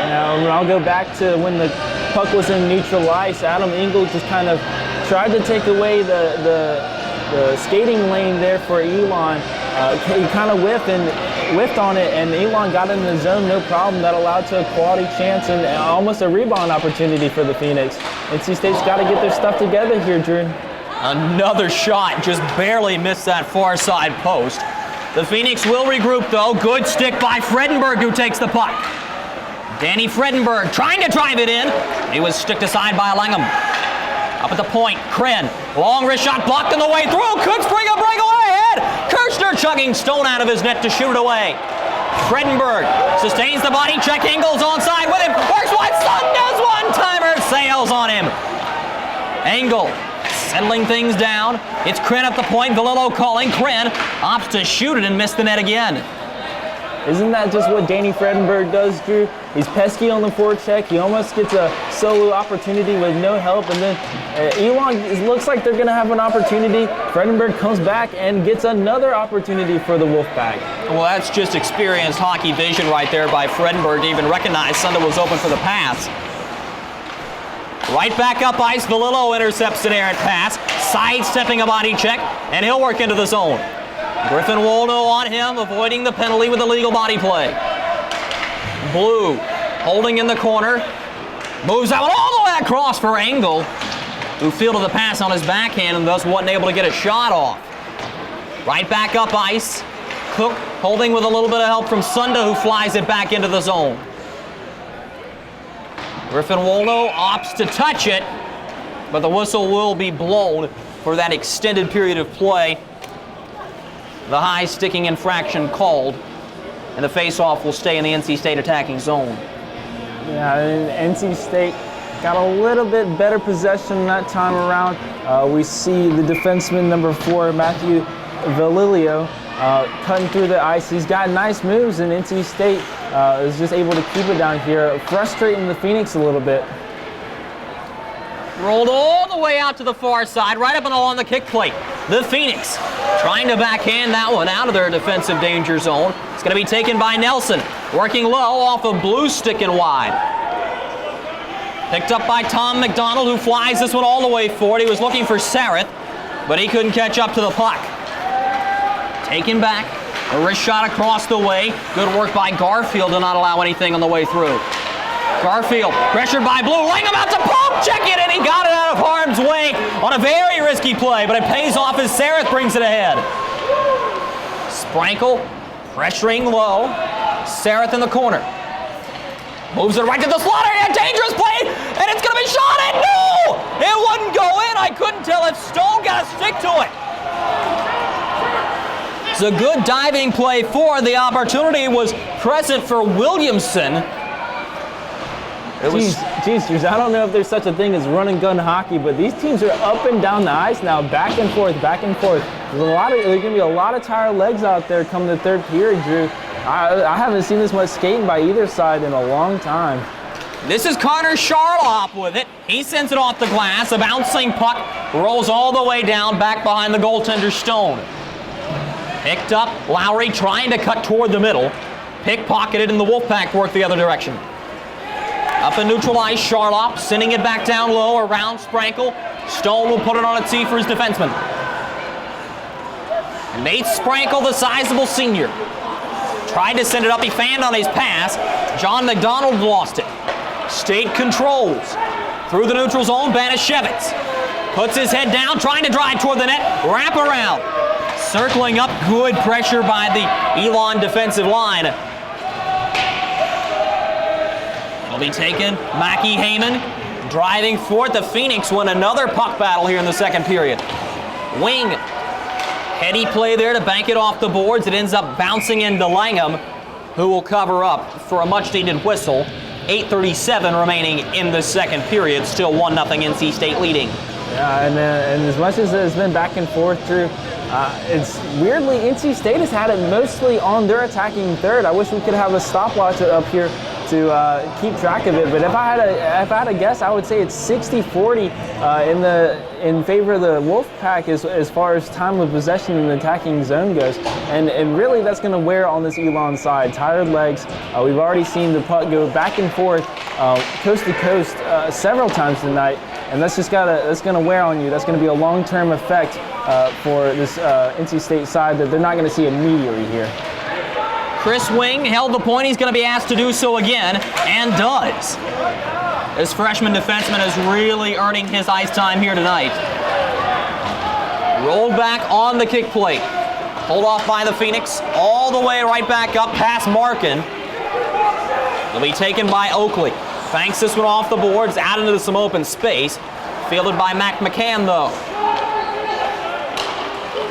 I'll go back to when the puck was in neutral ice. Adam Engel just kind of tried to take away the skating lane there for Elon. He kind of whiffed on it, and Elon got in the zone, no problem. That allowed to a quality chance and almost a rebound opportunity for the Phoenix. NC State's got to get their stuff together here, Drew. Another shot, just barely missed that far side post. The Phoenix will regroup though. Good stick by Fredenberg, who takes the puck. Danny Fredenberg trying to drive it in. He was sticked aside by Langham. Up at the point, Kren. Long wrist shot blocked on the way through. Could spring a breakaway ahead. Kirchner chugging Stone out of his net to shoot it away. Fredenberg sustains the body check. Engel's onside with him. Works wide. Sun does one-timer. Sails on him. Engel settling things down. It's Kren up the point. Valillo calling. Kren opts to shoot it and missed the net again. Isn't that just what Danny Fredenberg does, Drew? He's pesky on the forecheck. He almost gets a solo opportunity with no help, and then Elon, it looks like they're going to have an opportunity. Fredenberg comes back and gets another opportunity for the Wolfpack. Well, that's just experienced hockey vision right there by Fredenberg to even recognize Sunder was open for the pass. Right back up ice, Valillo intercepts an errant pass, sidestepping a body check, and he'll work into the zone. Griffin Wolno on him, avoiding the penalty with illegal body play. Blue holding in the corner, moves that one all the way across for Engel, who fielded the pass on his backhand and thus wasn't able to get a shot off. Right back up ice, Cook holding with a little bit of help from Sunda, who flies it back into the zone. Griffin Wolno opts to touch it, but the whistle will be blown for that extended period of play. The high sticking infraction called, and the face-off will stay in the NC State attacking zone. Yeah, and NC State got a little bit better possession that time around. We see the defenseman number 4, Matthew Valilio, cutting through the ice. He's got nice moves, and NC State is just able to keep it down here, frustrating the Phoenix a little bit. Rolled all the way out to the far side, right up and along the kick plate. The Phoenix trying to backhand that one out of their defensive danger zone. It's going to be taken by Nelson, working low off of blue, sticking wide. Picked up by Tom McDonald, who flies this one all the way forward. He was looking for Sareth, but he couldn't catch up to the puck. Taken back, a wrist shot across the way. Good work by Garfield to not allow anything on the way through. Garfield, pressured by Blue, laying about to poke, check it, and he got it out of harm's way on a very risky play, but it pays off as Sareth brings it ahead. Sprankle, pressuring low. Sareth in the corner. Moves it right to the slot area, dangerous play, and it's gonna be shot, and no! It wouldn't go in, I couldn't tell if Stone got a stick to it. It's a good diving play for the opportunity was present for Williamson. Geez, I don't know if there's such a thing as run and gun hockey, but these teams are up and down the ice now, back and forth, back and forth. There's going to be a lot of tired legs out there come the third period, Drew. I haven't seen this much skating by either side in a long time. This is Connor Charlotte with it. He sends it off the glass. A bouncing puck rolls all the way down, back behind the goaltender Stone. Picked up, Lowry trying to cut toward the middle. Pickpocketed, and the Wolfpack work the other direction. Up and neutralized Charlotte, sending it back down low around Sprankle. Stone will put it on its seat for his defenseman. Nate Sprankle, the sizable senior. Tried to send it up, he fanned on his pass. John McDonald lost it. State controls. Through the neutral zone, Banashevitz puts his head down, trying to drive toward the net, wrap around. Circling up, good pressure by the Elon defensive line. It'll be taken, Mackie Heyman driving for it. The Phoenix win another puck battle here in the second period. Wing, heady play there to bank it off the boards. It ends up bouncing into Langham, who will cover up for a much-needed whistle. 8:37 remaining in the second period. Still 1-0 NC State leading. Yeah, and as much as it's been back and forth, Drew, it's weirdly NC State has had it mostly on their attacking third. I wish we could have a stopwatch up here to keep track of it, but if I had a guess, I would say it's 60-40 in favor of the Wolfpack as far as time of possession in the attacking zone goes, and really that's going to wear on this Elon side. Tired legs. We've already seen the puck go back and forth, coast to coast, several times tonight, and that's going to wear on you. That's going to be a long-term effect for this NC State side that they're not going to see immediately here. Chris Wing held the point. He's going to be asked to do so again, and does. This freshman defenseman is really earning his ice time here tonight. Rolled back on the kick plate. Pulled off by the Phoenix, all the way right back up past Markin. It'll be taken by Oakley. Banks this one off the boards, out into some open space. Fielded by Mac McCann, though.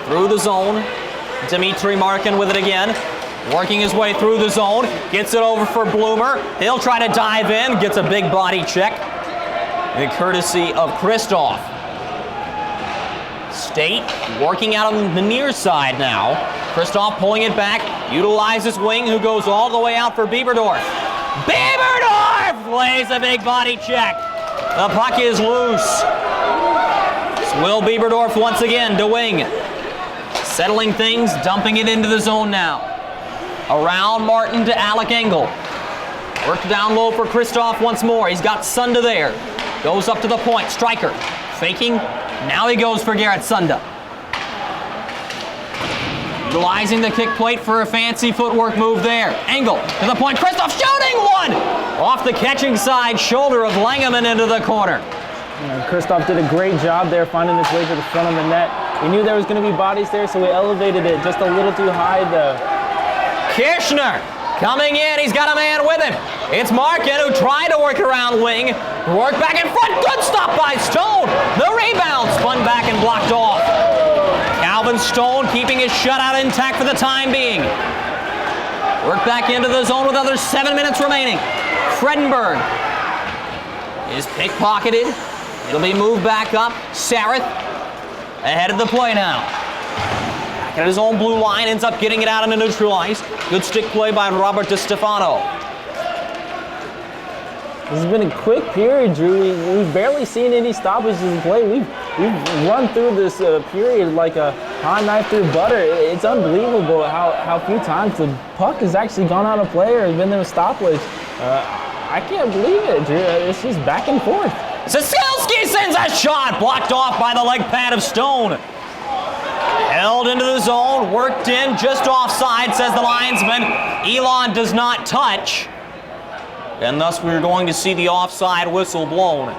Through the zone. Dimitri Markin with it again. Working his way through the zone, gets it over for Bloomer. He'll try to dive in, gets a big body check. The courtesy of Kristoff. State working out on the near side now. Kristoff pulling it back, utilizes Wing, who goes all the way out for Bieberdorf. Bieberdorf lays a big body check. The puck is loose. It's Will Bieberdorf once again to Wing. Settling things, dumping it into the zone now. Around Martin to Alec Engel. Worked down low for Kristoff once more. He's got Sunda there. Goes up to the point. Striker faking. Now he goes for Garrett Sunda. Utilizing the kick plate for a fancy footwork move there. Engel to the point. Kristoff shooting one! Off the catching side shoulder of Langham and into the corner. Kristoff did a great job there finding his way to the front of the net. He knew there was going to be bodies there, so he elevated it just a little too high though. Kirshner coming in. He's got a man with him. It's Markin who tried to work around wing. Worked back in front. Good stop by Stone. The rebound spun back and blocked off. Calvin Stone keeping his shutout intact for the time being. Work back into the zone with another 7 minutes remaining. Fredenberg is pickpocketed. It'll be moved back up. Sareth ahead of the play now. Back at his own blue line, ends up getting it out into neutral ice. Good stick play by Robert DiStefano. This has been a quick period, Drew. We've barely seen any stoppages in play. We've run through this period like a hot knife through butter. It's unbelievable how few times the puck has actually gone out of play or has been in a stoppage. I can't believe it, Drew. It's just back and forth. Saselski sends a shot, blocked off by the leg pad of Stone. Held into the zone, worked in, just offside, says the linesman. Elon does not touch. And thus we're going to see the offside whistle blown.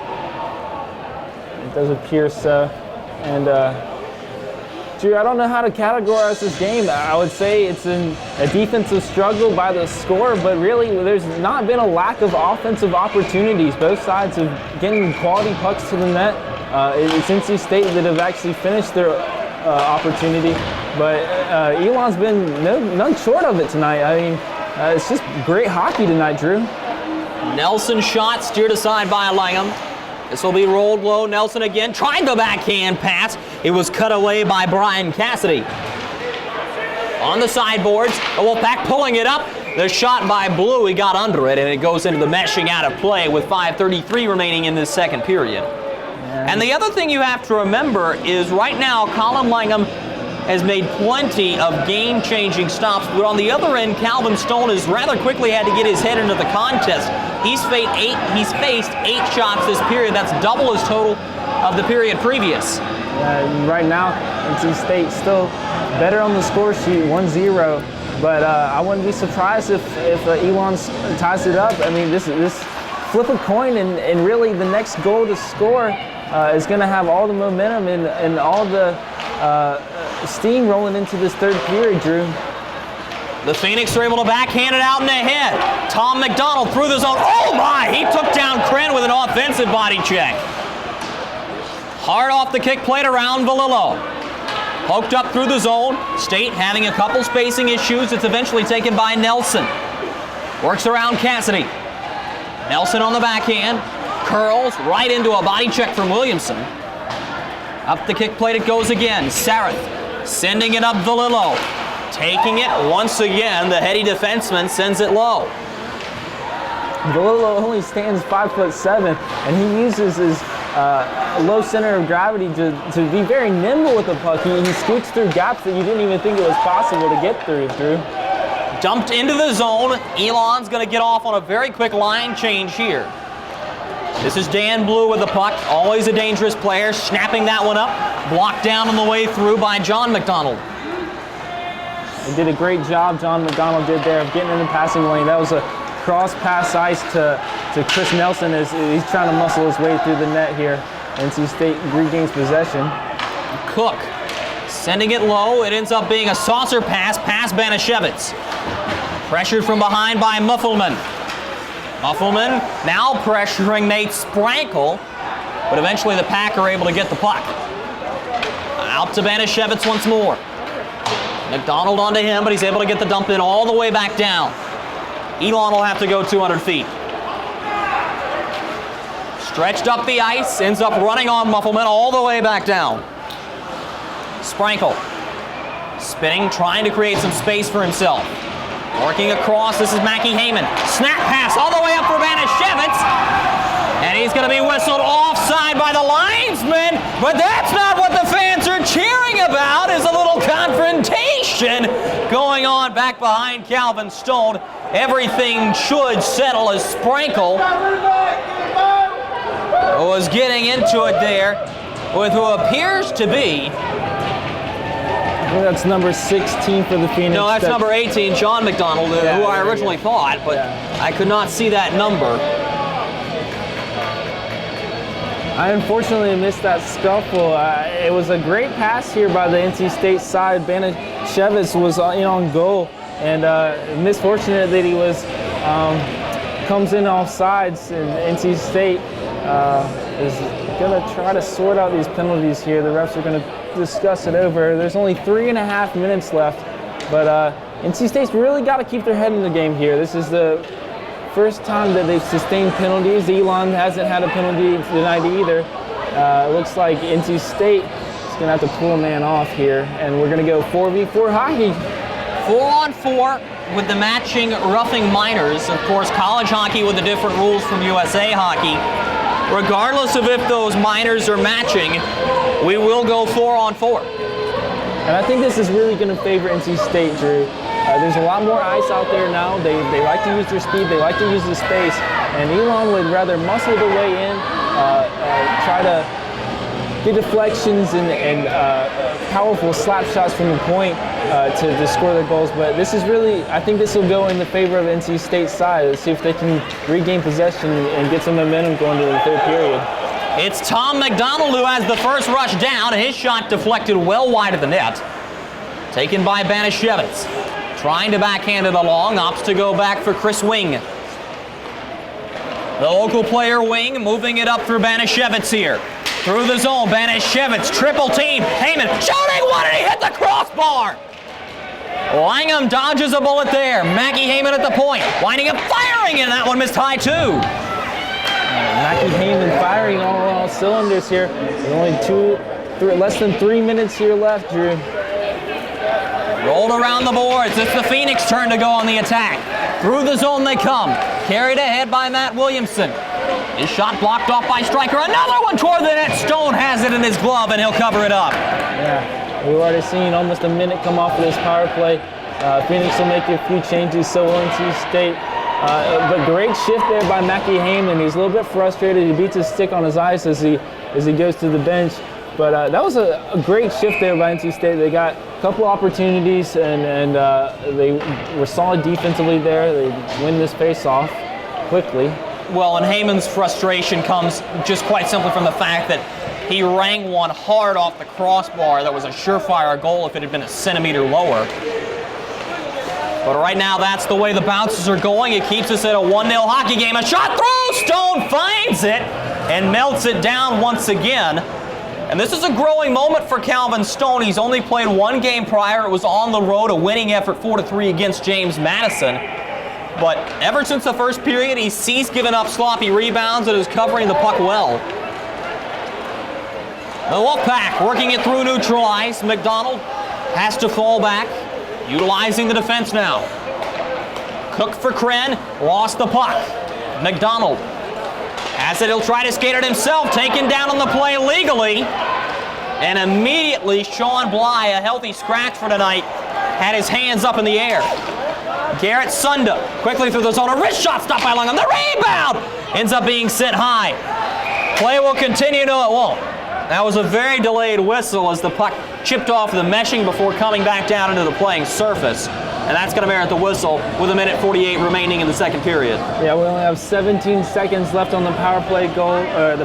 It does appear so. And Drew, I don't know how to categorize this game. I would say it's a defensive struggle by the score, but really there's not been a lack of offensive opportunities. Both sides of getting quality pucks to the net. It's NC State that have actually finished their opportunity, but Elon's been none short of it tonight. I mean, it's just great hockey tonight, Drew. Nelson shot steered aside by Langham. This will be rolled low. Nelson again tried the backhand pass. It was cut away by Brian Cassidy. On the sideboards, the Wolfpack pulling it up. The shot by Blue, he got under it, and it goes into the meshing out of play with 5:33 remaining in this second period. And the other thing you have to remember is right now, Colin Langham has made plenty of game-changing stops, but on the other end, Calvin Stone has rather quickly had to get his head into the contest. He's faced eight shots this period. That's double his total of the period previous. Right now, NC State still better on the score sheet, 1-0. But I wouldn't be surprised if Elon ties it up. I mean, this flip a coin, and really the next goal to score is going to have all the momentum and all the steam rolling into this third period, Drew. The Phoenix are able to backhand it out and ahead. Tom McDonald through the zone. Oh my! He took down Kren with an offensive body check. Hard off the kick plate around Valillo. Poked up through the zone. State having a couple spacing issues. It's eventually taken by Nelson. Works around Cassidy. Nelson on the backhand. Curls right into a body check from Williamson. Up the kick plate it goes again. Sareth sending it up Valillo. Taking it once again. The heady defenseman sends it low. Valillo only stands 5'7", and he uses his low center of gravity to be very nimble with the puck. He scoots through gaps that you didn't even think it was possible to get through, Drew. Dumped into the zone. Elon's going to get off on a very quick line change here. This is Dan Blue with the puck. Always a dangerous player. Snapping that one up. Blocked down on the way through by John McDonald. He did a great job, John McDonald did there, of getting in the passing lane. That was a cross pass ice to Chris Nelson as he's trying to muscle his way through the net here. NC State regains possession. Cook sending it low. It ends up being a saucer pass past Banashevitz. Pressured from behind by Muffelman. Muffelman now pressuring Nate Sprankle, but eventually the Pack are able to get the puck. Out to Banashevitz once more. McDonald onto him, but he's able to get the dump in all the way back down. Elon will have to go 200 feet. Stretched up the ice, ends up running on Muffelman all the way back down. Sprankle spinning, trying to create some space for himself. Working across, this is Mackie Heyman. Snap pass all the way up for Banashevitz. And he's going to be whistled offside by the linesman, but that's not what the fans are cheering about, is a little confrontation going on back behind Calvin Stone. Everything should settle as Sprankle was getting into it there with who appears to be... I think that's number 16 for the Phoenix. No, that's number 18, John McDonald, who I originally thought, but I could not see that number. I unfortunately missed that scuffle. It was a great pass here by the NC State side. Banashevitz was in on goal, and misfortunate that he was comes in off sides, and NC State is going to try to sort out these penalties here. The refs are going to discuss it over. There's only 3.5 minutes left, but NC State's really got to keep their head in the game here. This is the first time that they've sustained penalties. Elon hasn't had a penalty tonight either. It looks like NC State is going to have to pull a man off here, and we're going to go 4v4 hockey. 4-on-4 with the matching roughing minors. Of course, college hockey with the different rules from USA hockey. Regardless of if those minors are matching, we will go 4-on-4. And I think this is really going to favor NC State, Drew. There's a lot more ice out there now. They like to use their speed. They like to use the space. And Elon would rather muscle the way in, try to get deflections and powerful slap shots from the point to score their goals. But this is really, I think this will go in the favor of NC State's side. Let's see if they can regain possession and get some momentum going to the third period. It's Tom McDonald who has the first rush down. His shot deflected well wide of the net. Taken by Banishevitz. Trying to backhand it along, opts to go back for Chris Wing. The local player Wing moving it up for Banishevitz here. Through the zone, Banishevitz, triple team, Heyman shooting one, and he hit the crossbar! Langham dodges a bullet there. Mackie Heyman at the point, winding up firing, and that one missed high too. Mackie Heyman firing all cylinders here. There's only less than 3 minutes here left, Drew. Rolled around the boards. It's the Phoenix turn to go on the attack. Through the zone they come. Carried ahead by Matt Williamson. His shot blocked off by Stryker. Another one toward the net. Stone has it in his glove, and he'll cover it up. Yeah, we've already seen almost a minute come off of this power play. Phoenix will make a few changes, so will NC State. But great shift there by Mackie Heyman. He's a little bit frustrated. He beats his stick on his ice as he goes to the bench. But that was a great shift there by NC State. They got a couple opportunities, and they were solid defensively there. They win this face-off quickly. Well, and Heyman's frustration comes just quite simply from the fact that he rang one hard off the crossbar that was a surefire goal if it had been a centimeter lower. But right now, that's the way the bounces are going. It keeps us at a 1-0 hockey game. A shot through! Stone finds it and melts it down once again. And this is a growing moment for Calvin Stone. He's only played one game prior. It was on the road, a winning effort 4-3 against James Madison. But ever since the first period, he's ceased giving up sloppy rebounds and is covering the puck well. The Wolfpack working it through neutral ice. McDonald has to fall back, utilizing the defense now. Cook for Kren, lost the puck. McDonald has it, he'll try to skate it himself, taken down on the play legally. And immediately, Sean Bly, a healthy scratch for tonight, had his hands up in the air. Garrett Sunda, quickly through the zone, a wrist shot stopped by Langham. The rebound ends up being sent high. Play will continue, no it won't. That was a very delayed whistle as the puck chipped off the meshing before coming back down into the playing surface. And that's going to merit the whistle with 1:48 remaining in the second period. Yeah, we only have 17 seconds left on the power play goal, the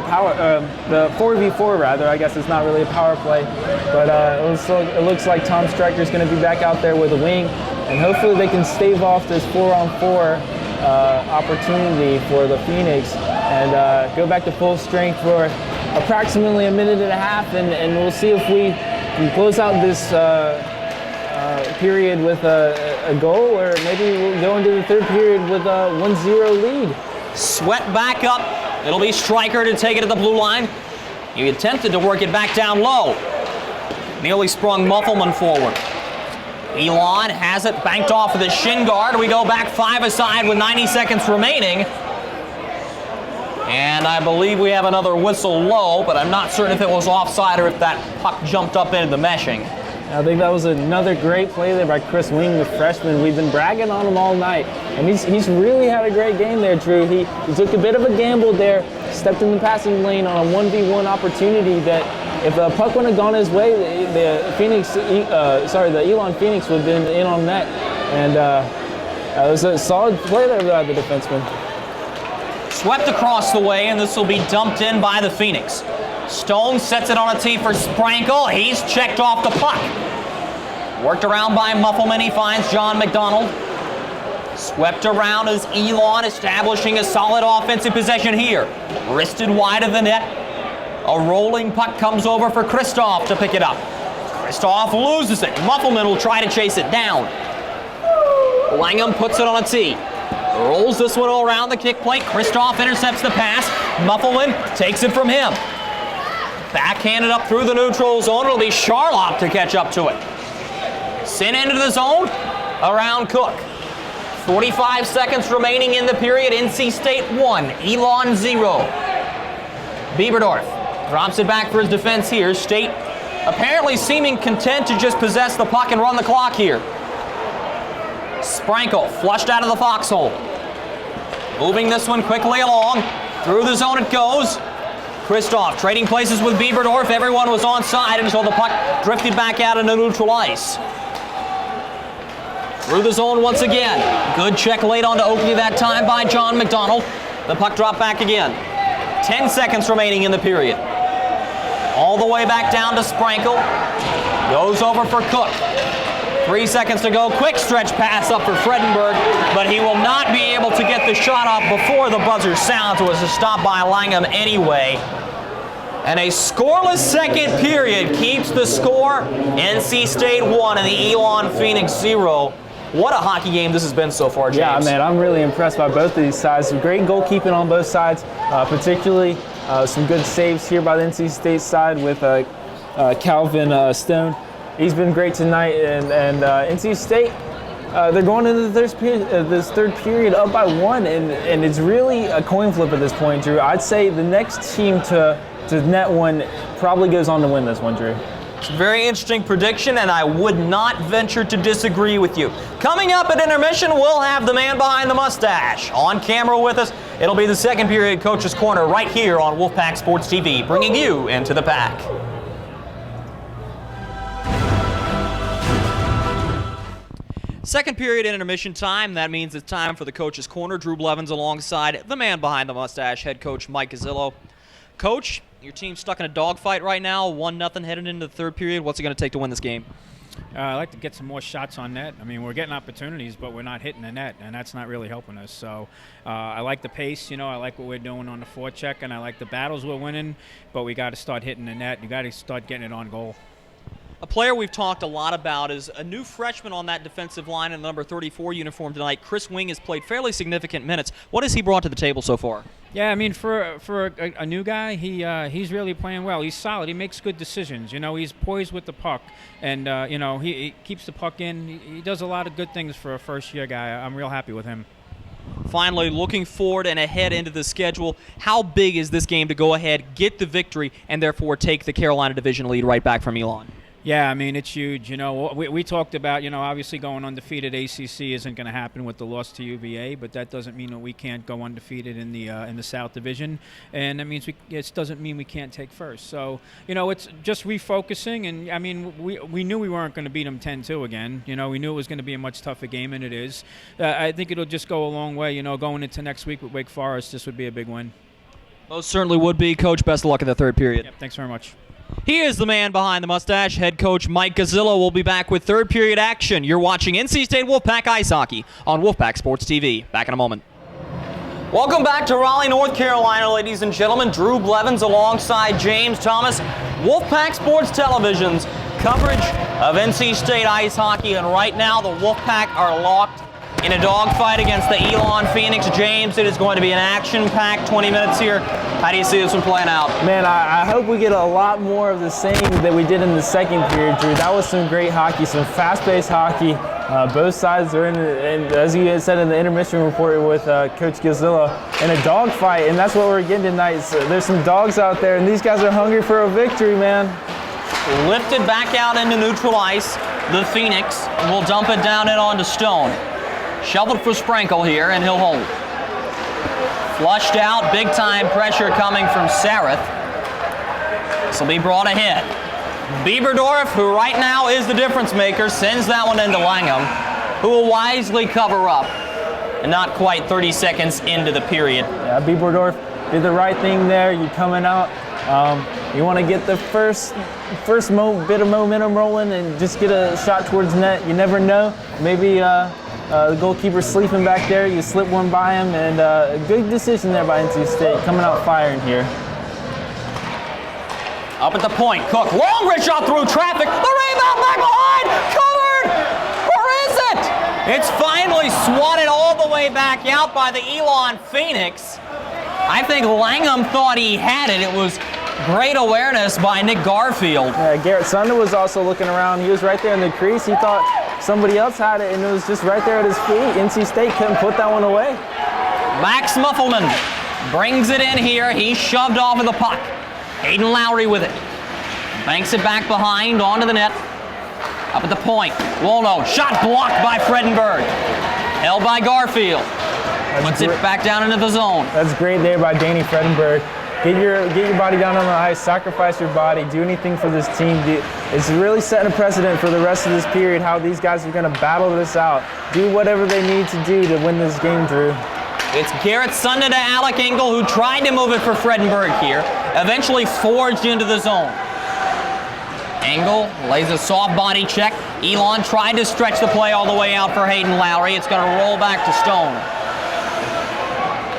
4v4 rather. I guess it's not really a power play, but it looks like Tom Stryker's going to be back out there with a wing, and hopefully they can stave off this 4-on-4 opportunity for the Phoenix and go back to full strength for approximately a minute and a half, and we'll see if we can close out this period with a goal, or maybe we'll go into the third period with a 1-0 lead. Sweat back up. It'll be Stryker to take it to the blue line. He attempted to work it back down low. Nearly sprung Muffelman forward. Elon has it banked off of the shin guard. We go back 5-a-side with 90 seconds remaining. And I believe we have another whistle low, but I'm not certain if it was offside or if that puck jumped up into the meshing. I think that was another great play there by Chris Wing, the freshman. We've been bragging on him all night, and he's really had a great game there, Drew. He took a bit of a gamble there, stepped in the passing lane on a 1v1 opportunity that if the puck wouldn't have gone his way, the Elon Phoenix would have been in on net. And it was a solid play there by the defenseman. Swept across the way, and this will be dumped in by the Phoenix. Stone sets it on a tee for Sprankle. He's checked off the puck. Worked around by Muffleman, he finds John McDonald. Swept around as Elon establishing a solid offensive possession here. Wristed wide of the net. A rolling puck comes over for Kristoff to pick it up. Kristoff loses it. Muffleman will try to chase it down. Langham puts it on a tee. Rolls this one all around the kick plate. Kristoff intercepts the pass. Muffleman takes it from him. Backhanded up through the neutral zone. It'll be Charlotte to catch up to it. Sent into the zone around Cook. 45 seconds remaining in the period. NC State 1, Elon 0. Bieberdorf drops it back for his defense here. State apparently seeming content to just possess the puck and run the clock here. Sprankle flushed out of the foxhole. Moving this one quickly along. Through the zone it goes. Kristoff trading places with Bieberdorf. Everyone was onside until the puck drifted back out into neutral ice. Through the zone once again. Good check laid onto Oakley that time by John McDonald. The puck dropped back again. 10 seconds remaining in the period. All the way back down to Sprankle. Goes over for Cook. 3 seconds to go. Quick stretch pass up for Fredenberg, but he will not be able to get the shot off before the buzzer sounds. It was a stop by Langham anyway. And a scoreless second period keeps the score. NC State 1 and the Elon Phoenix 0. What a hockey game this has been so far, James. Yeah, man, I'm really impressed by both of these sides. Some great goalkeeping on both sides, particularly some good saves here by the NC State side with Calvin Stone. He's been great tonight, and NC State, they're going into this third period up by 1, and it's really a coin flip at this point, Drew. I'd say the next team to net one probably goes on to win this one, Drew. It's a very interesting prediction, and I would not venture to disagree with you. Coming up at intermission, we'll have the man behind the mustache on camera with us. It'll be the second period Coach's Corner right here on Wolfpack Sports TV, bringing you into the pack. Second period in intermission time. That means it's time for the Coach's Corner. Drew Blevins alongside the man behind the mustache, head coach Mike Gazzillo. Coach, your team's stuck in a dogfight right now, 1-0 headed into the third period. What's it going to take to win this game? I'd like to get some more shots on net. I mean, we're getting opportunities, but we're not hitting the net, and that's not really helping us. So I like the pace, I like what we're doing on the forecheck, and I like the battles we're winning, but we got to start hitting the net. You got to start getting it on goal. A player we've talked a lot about is a new freshman on that defensive line in the number 34 uniform tonight. Chris Wing has played fairly significant minutes. What has he brought to the table so far? Yeah, I mean, for a new guy, he's really playing well. He's solid. He makes good decisions. He's poised with the puck, and he keeps the puck in. He does a lot of good things for a first-year guy. I'm real happy with him. Finally, looking forward and ahead into the schedule, how big is this game to go ahead, get the victory, and therefore take the Carolina division lead right back from Elon? Yeah, I mean, it's huge. We talked about, obviously going undefeated ACC isn't going to happen with the loss to UVA, but that doesn't mean that we can't go undefeated in the South Division, and that means it doesn't mean we can't take first. So, it's just refocusing, and I mean, we knew we weren't going to beat them 10-2 again. We knew it was going to be a much tougher game, and it is. I think it'll just go a long way. Going into next week with Wake Forest, this would be a big win. Most certainly would be. Coach, best of luck in the third period. Yep, thanks very much. He is the man behind the mustache. Head coach Mike Gazzillo will be back with third period action. You're watching NC State Wolfpack Ice Hockey on Wolfpack Sports TV. Back in a moment. Welcome back to Raleigh, North Carolina, ladies and gentlemen. Drew Blevins alongside James Thomas. Wolfpack Sports Television's coverage of NC State Ice Hockey. And right now, the Wolfpack are locked in a dogfight against the Elon Phoenix. James, it is going to be an action-packed 20 minutes here. How do you see this one playing out? Man, I hope we get a lot more of the same that we did in the second period, Drew. That was some great hockey, some fast-paced hockey. Both sides are in, and as you had said in the intermission report with Coach Gazzillo, in a dogfight, and that's what we're getting tonight. So there's some dogs out there, and these guys are hungry for a victory, man. Lifted back out into neutral ice. The Phoenix will dump it down in onto Stone. Shoveled for Sprankle here, and he'll hold. Flushed out, big-time pressure coming from Sareth. This will be brought ahead. Bieberdorf, who right now is the difference maker, sends that one into Langham, who will wisely cover up. And not quite 30 seconds into the period. Yeah, Bieberdorf did the right thing there. You're coming out. You want to get the first first bit of momentum rolling and just get a shot towards net. You never know. Maybe the goalkeeper's sleeping back there. You slip one by him, and a good decision there by NC State, coming out firing here. Up at the point, Cook, long range shot through traffic. The rebound back behind, covered. Or is it? It's finally swatted all the way back out by the Elon Phoenix. I think Langham thought he had it. It was great awareness by Nick Garfield. Yeah, Garrett Sunder was also looking around. He was right there in the crease. He thought somebody else had it, and it was just right there at his feet. NC State couldn't put that one away. Max Muffelman brings it in here. He's shoved off of the puck. Hayden Lowry with it. Banks it back behind, onto the net. Up at the point. Wolno, shot blocked by Fredenberg. Held by Garfield. Puts it back down into the zone. That's great there by Danny Fredenberg. Get your body down on the ice, sacrifice your body, do anything for this team. It's really setting a precedent for the rest of this period, how these guys are going to battle this out. Do whatever they need to do to win this game, Drew. It's Garrett Sunder to Alec Engel, who tried to move it for Fredenberg here. Eventually forged into the zone. Engel lays a soft body check. Elon tried to stretch the play all the way out for Hayden Lowry. It's going to roll back to Stone.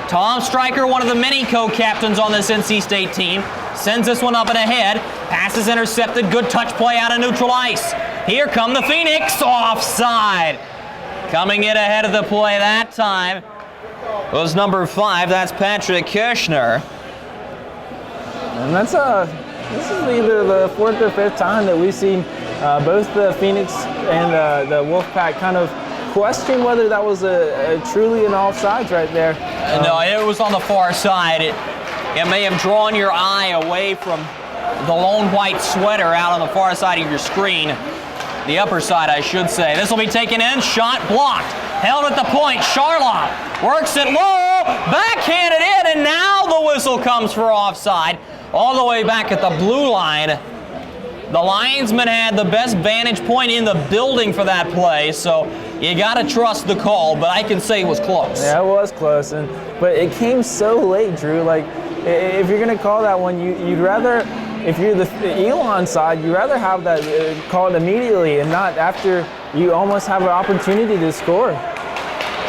Tom Stryker, one of the many co-captains on this NC State team, sends this one up and ahead. Pass is intercepted. Good touch play out of neutral ice. Here come the Phoenix. Offside. Coming in ahead of the play that time was number 5. That's Patrick Kirschner. And that's this is either the 4th or 5th time that we've seen both the Phoenix and the Wolfpack kind of question whether that was a truly an offsides right there. No, it was on the far side. It may have drawn your eye away from the lone white sweater out on the far side of your screen. The upper side, I should say. This will be taken in, shot blocked. Held at the point, Charlotte works it low, backhanded in, and now the whistle comes for offside. All the way back at the blue line. The linesman had the best vantage point in the building for that play, so you got to trust the call, but I can say it was close. Yeah, it was close, but it came so late, Drew. Like, if you're going to call that one, you'd rather, if you're the Elon side, you'd rather have that called immediately and not after you almost have an opportunity to score.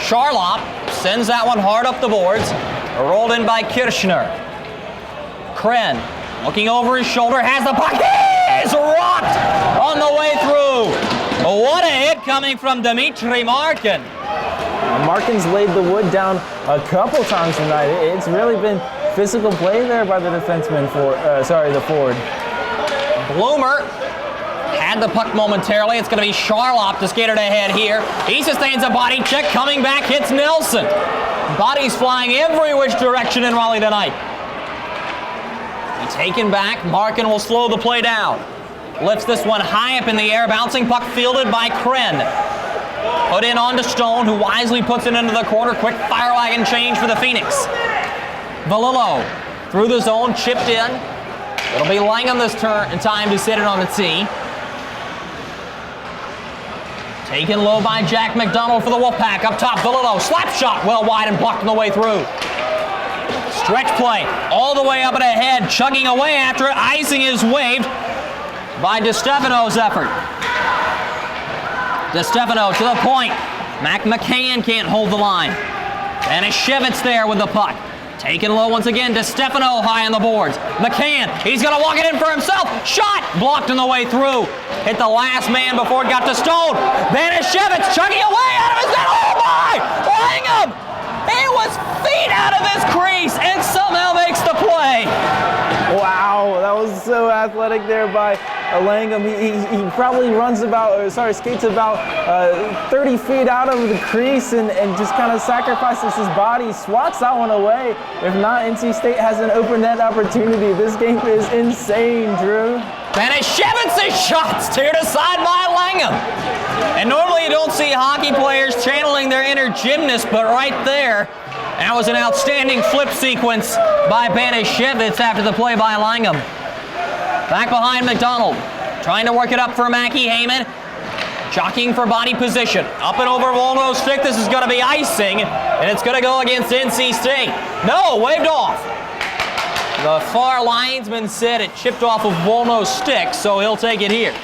Charlotte sends that one hard up the boards, rolled in by Kirschner. Kren, looking over his shoulder, has the puck. He's rocked on the way through. What a hit coming from Dmitry Markin. Markin's laid the wood down a couple times tonight. It's really been physical play there by the defenseman the forward. Bloomer had the puck momentarily. It's going to be Charlotte to skate it ahead here. He sustains a body check, coming back, hits Nelson. Bodies flying every which direction in Raleigh tonight. Taken back, Markin will slow the play down. Lifts this one high up in the air, bouncing puck fielded by Kren. Put in onto Stone, who wisely puts it into the corner. Quick fire wagon change for the Phoenix. Valillo through the zone, chipped in. It'll be Langham this time to sit it on the tee. Taken low by Jack McDonald for the Wolfpack. Up top, Valillo, slap shot, well wide and blocked on the way through. Stretch play all the way up and ahead, chugging away after it. Icing is waved by DeStefano's effort. DeStefano to the point. Mac McCann can't hold the line. Banishevitz there with the puck. Taken low once again. DeStefano high on the boards. McCann, he's going to walk it in for himself. Shot blocked on the way through. Hit the last man before it got to Stone. Banishevitz chugging away out of his net. Oh my! Langham! He was feet out of his crease and somehow makes the play. Wow, that was so athletic there by Langham. He probably skates about 30 feet out of the crease and just kind of sacrifices his body, swats that one away. If not, NC State has an open net opportunity. This game is insane, Drew. Banishevitz's shots steered aside by Langham. And normally you don't see hockey players channeling their inner gymnast, but right there, that was an outstanding flip sequence by Banishevitz after the play by Langham. Back behind McDonald, trying to work it up for Mackie Heyman. Jockeying for body position. Up and over Wolno's stick. This is going to be icing, and it's going to go against NC State. No, waved off. The far linesman said it chipped off of Wolno's stick, so he'll take it here.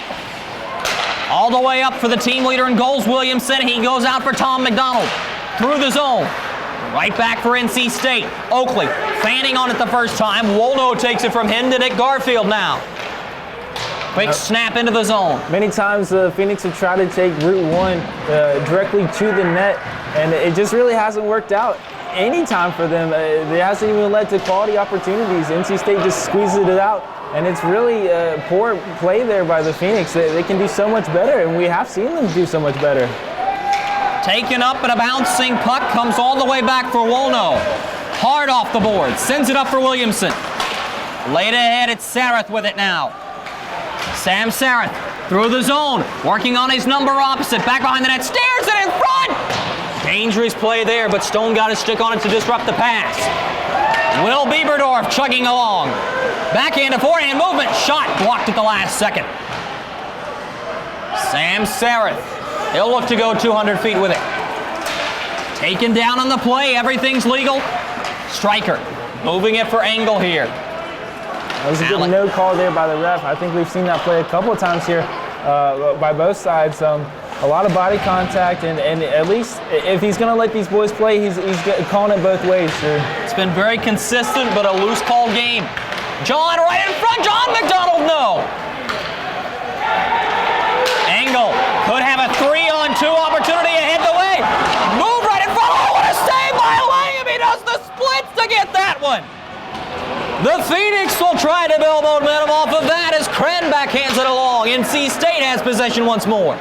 All the way up for the team leader in goals, Williamson. He goes out for Tom McDonald. Through the zone. Right back for NC State. Oakley fanning on it the first time. Wolno takes it from Hendon at Garfield now. Quick snap into the zone. Many times the Phoenix have tried to take Route 1 directly to the net, and it just really hasn't worked out any time for them. It hasn't even led to quality opportunities. NC State just squeezes it out, and it's really poor play there by the Phoenix. They can do so much better, and we have seen them do so much better. Taken up, and a bouncing puck comes all the way back for Wolno. Hard off the board, sends it up for Williamson. Laid ahead, it's Sareth with it now. Sam Sareth through the zone, working on his number opposite, back behind the net, steers it in front! Dangerous play there, but Stone got his stick on it to disrupt the pass. Will Bieberdorf chugging along. Backhand to forehand movement, shot blocked at the last second. Sam Sareth, he'll look to go 200 feet with it. Taken down on the play, everything's legal. Striker, moving it for Engel here. That was a good no call there by the ref. I think we've seen that play a couple of times here by both sides. A lot of body contact, and at least if he's going to let these boys play, he's calling it both ways. Sure. It's been very consistent, but a loose call game. John right in front, John McDonald, no. Engel could have a 3-on-2 opportunity ahead the way. Move right in front. Oh, what a save by Langham. He does the splits to get that one. The Phoenix will try to build momentum off of that as Kren backhands it along. NC State has possession once more.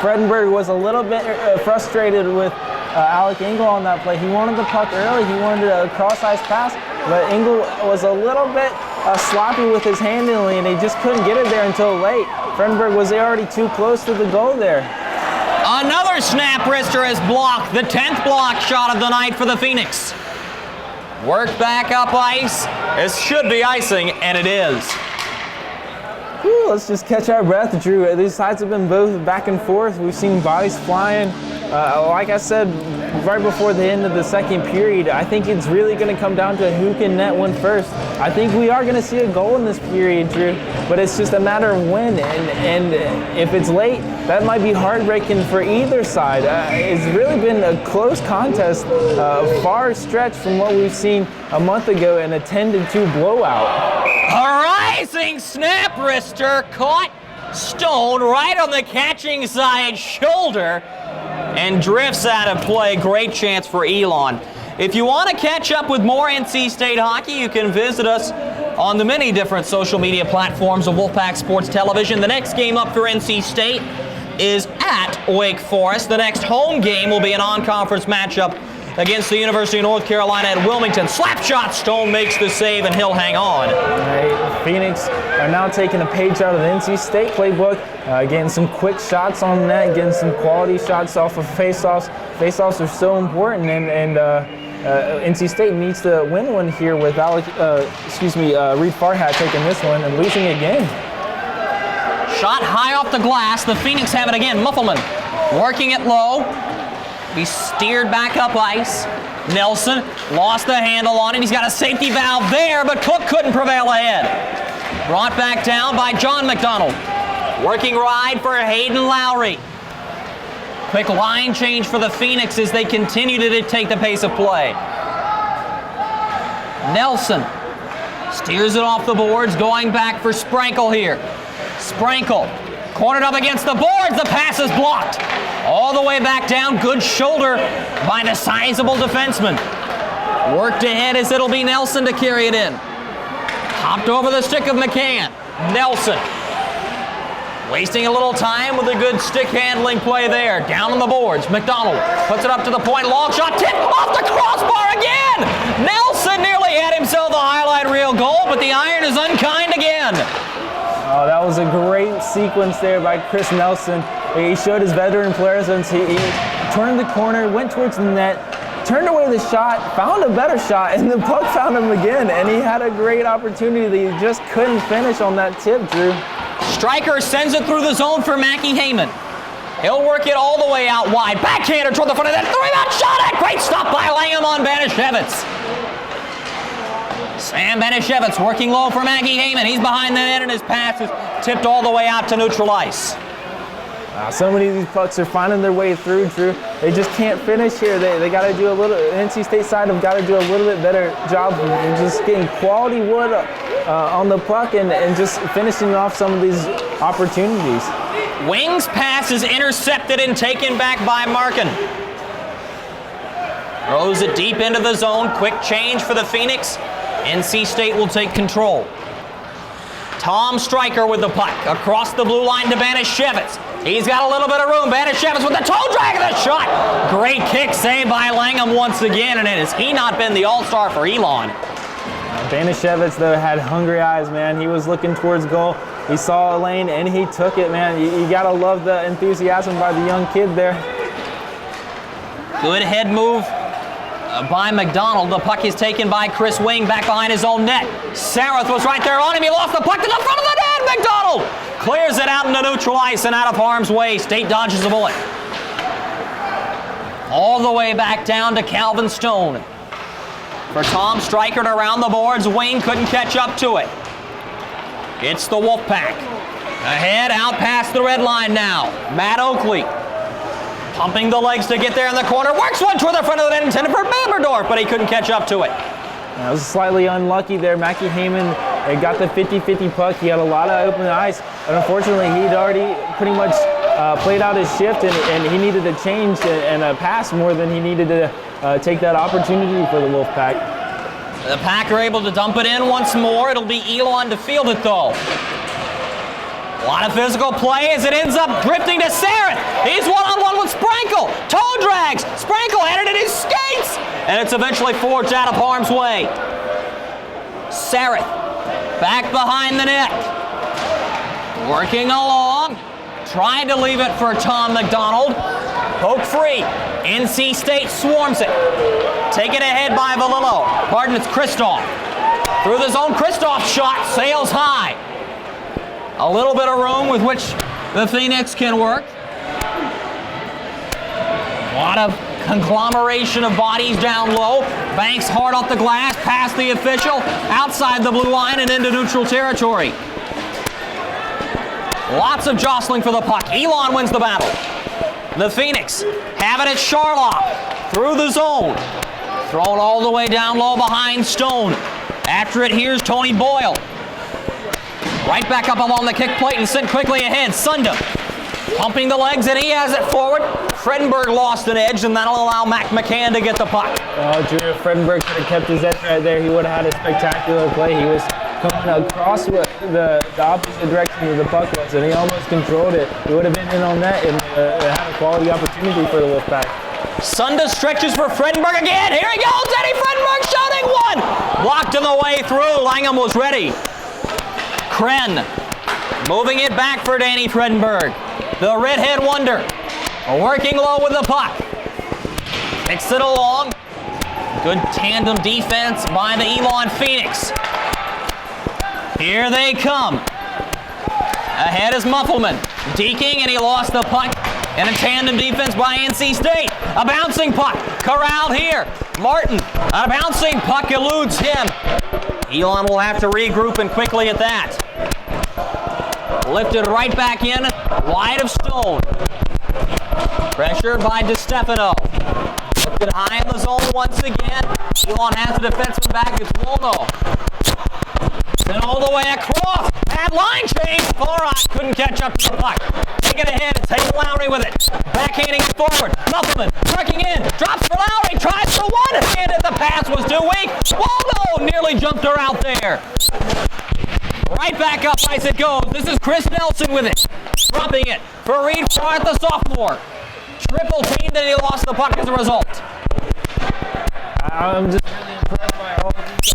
Fredenberg was a little bit frustrated with Alec Engel on that play. He wanted the puck early. He wanted a cross-ice pass, but Engel was a little bit sloppy with his handling, and he just couldn't get it there until late. Fredenberg was already too close to the goal there. Another snap wrister is blocked. The 10th block shot of the night for the Phoenix. Worked back up ice. This should be icing, and it is. Whew, let's just catch our breath, Drew. These sides have been both back and forth. We've seen bodies flying. Like I said right before the end of the second period, I think it's really going to come down to who can net one first. I think we are going to see a goal in this period, Drew, but it's just a matter of when. And if it's late, that might be heartbreaking for either side. It's really been a close contest, far stretched from what we've seen a month ago in a 10-2 blowout. A rising snap wrister caught Stone right on the catching side shoulder and drifts out of play. Great chance for Elon. If you want to catch up with more NC State hockey, you can visit us on the many different social media platforms of Wolfpack Sports Television. The next game up for NC State is at Wake Forest. The next home game will be an on-conference matchup against the University of North Carolina at Wilmington. Slap shot, Stone makes the save, and he'll hang on. Right. Phoenix are now taking a page out of the NC State playbook, getting some quick shots on net, getting some quality shots off of faceoffs. Faceoffs are so important, and NC State needs to win one here with Reed Farhat taking this one and losing again. Shot high off the glass. The Phoenix have it again. Muffelman working it low. Be steered back up ice. Nelson lost the handle on it. He's got a safety valve there, but Cook couldn't prevail ahead. Brought back down by John McDonald. Working ride for Hayden Lowry. Quick line change for the Phoenix as they continue to dictate the pace of play. Nelson steers it off the boards, going back for Sprankle here. Sprankle cornered up against the boards. The pass is blocked. All the way back down. Good shoulder by the sizable defenseman. Worked ahead as it'll be Nelson to carry it in. Hopped over the stick of McCann. Nelson wasting a little time with a good stick handling play there. Down on the boards. McDonald puts it up to the point. Long shot. Tip off the crossbar again. Nelson nearly had himself a highlight reel goal, but the iron is unkind again. Oh, that was a great sequence there by Chris Nelson. He showed his veteran presence. He turned the corner, went towards the net, turned away the shot, found a better shot, and the puck found him again. And he had a great opportunity that he just couldn't finish on that tip, Drew. Stryker sends it through the zone for Mackie Heyman. He'll work it all the way out wide. Backhander toward the front of that. The rebound shot. A great stop by Langham on Banishevitz. Sam Banishevitz working low for Maggie Heyman. He's behind the net and his pass is tipped all the way out to neutral ice. So many of these pucks are finding their way through, Drew. They just can't finish here. They got to do a little, NC State side have got to do a little bit better job of just getting quality wood on the puck and just finishing off some of these opportunities. Wing's pass is intercepted and taken back by Markin. Throws it deep into the zone. Quick change for the Phoenix. NC State will take control. Tom Stryker with the puck across the blue line to Banishevitz. He's got a little bit of room. Banishevitz with the toe drag of the shot. Great kick saved by Langham once again, and has he not been the all-star for Elon? Banishevitz, though, had hungry eyes, man. He was looking towards goal. He saw a lane, and he took it, man. You got to love the enthusiasm by the young kid there. Good head move by McDonald. The puck is taken by Chris Wing back behind his own net. Sarath was right there on him. He lost the puck to the front of the net. McDonald clears it out into neutral ice and out of harm's way. State dodges the bullet. All the way back down to Calvin Stone. For Tom Stryker to around the boards. Wing couldn't catch up to it. It's the Wolfpack. Ahead, out past the red line now. Matt Oakley pumping the legs to get there in the corner. Works one toward the front of the net intended for Bamerdorf, but he couldn't catch up to it. That was slightly unlucky there. Mackie Heyman got the 50-50 puck. He had a lot of open ice, but unfortunately he'd already pretty much played out his shift, and he needed a change and a pass more than he needed to take that opportunity for the Wolfpack. The Pack are able to dump it in once more. It'll be Elon to field it, though. A lot of physical play as it ends up drifting to Sarath. He's one-on-one with Sprankle. Toe drags. Sprankle had it in his skates. And it's eventually forged out of harm's way. Sarath back behind the net. Working along. Trying to leave it for Tom McDonald. Poke free. NC State swarms it. Taken ahead by Valillo. Pardon, it's Kristoff. Through the zone, Kristoff shot sails high. A little bit of room with which the Phoenix can work. A lot of conglomeration of bodies down low. Banks hard off the glass, past the official, outside the blue line and into neutral territory. Lots of jostling for the puck. Elon wins the battle. The Phoenix have it at Charlotte. Through the zone. Thrown all the way down low behind Stone. After it, here's Tony Boyle. Right back up along the kick plate and sent quickly ahead. Sunda pumping the legs, and he has it forward. Fredenberg lost an edge, and that'll allow Mac McCann to get the puck. Oh, Drew, Fredenberg could have kept his edge right there. He would have had a spectacular play. He was coming across the opposite direction where the puck was, and he almost controlled it. He would have been in on that and had a quality opportunity for the Wolfpack. Sunda stretches for Fredenberg again. Here he goes, Eddie Fredenberg shooting one. Blocked on the way through. Langham was ready. Kren moving it back for Danny Fredenberg. The redhead wonder working low with the puck. Kicks it along. Good tandem defense by the Elon Phoenix. Here they come. Ahead is Muffleman. Deking, and he lost the puck. And a tandem defense by NC State. A bouncing puck. Corralled here. Martin. A bouncing puck eludes him. Elon will have to regroup and quickly at that. Lifted right back in. Wide of Stone. Pressured by DeStefano. Lifted high in the zone once again. Elon has the defenseman back. It's Wolno. Then all the way across. Bad line change. Farrat couldn't catch up to the puck. Take it ahead. It's Hayden Lowry with it. Backhanding it forward. Muffleman working in. Drops for Lowry. Tries for one-handed. The pass was too weak. Waldo nearly jumped her out there. Right back up ice it goes. This is Chris Nelson with it. Dropping it for Reed Farrat, the sophomore. Triple teamed and he lost the puck as a result. I'm just really impressed by all these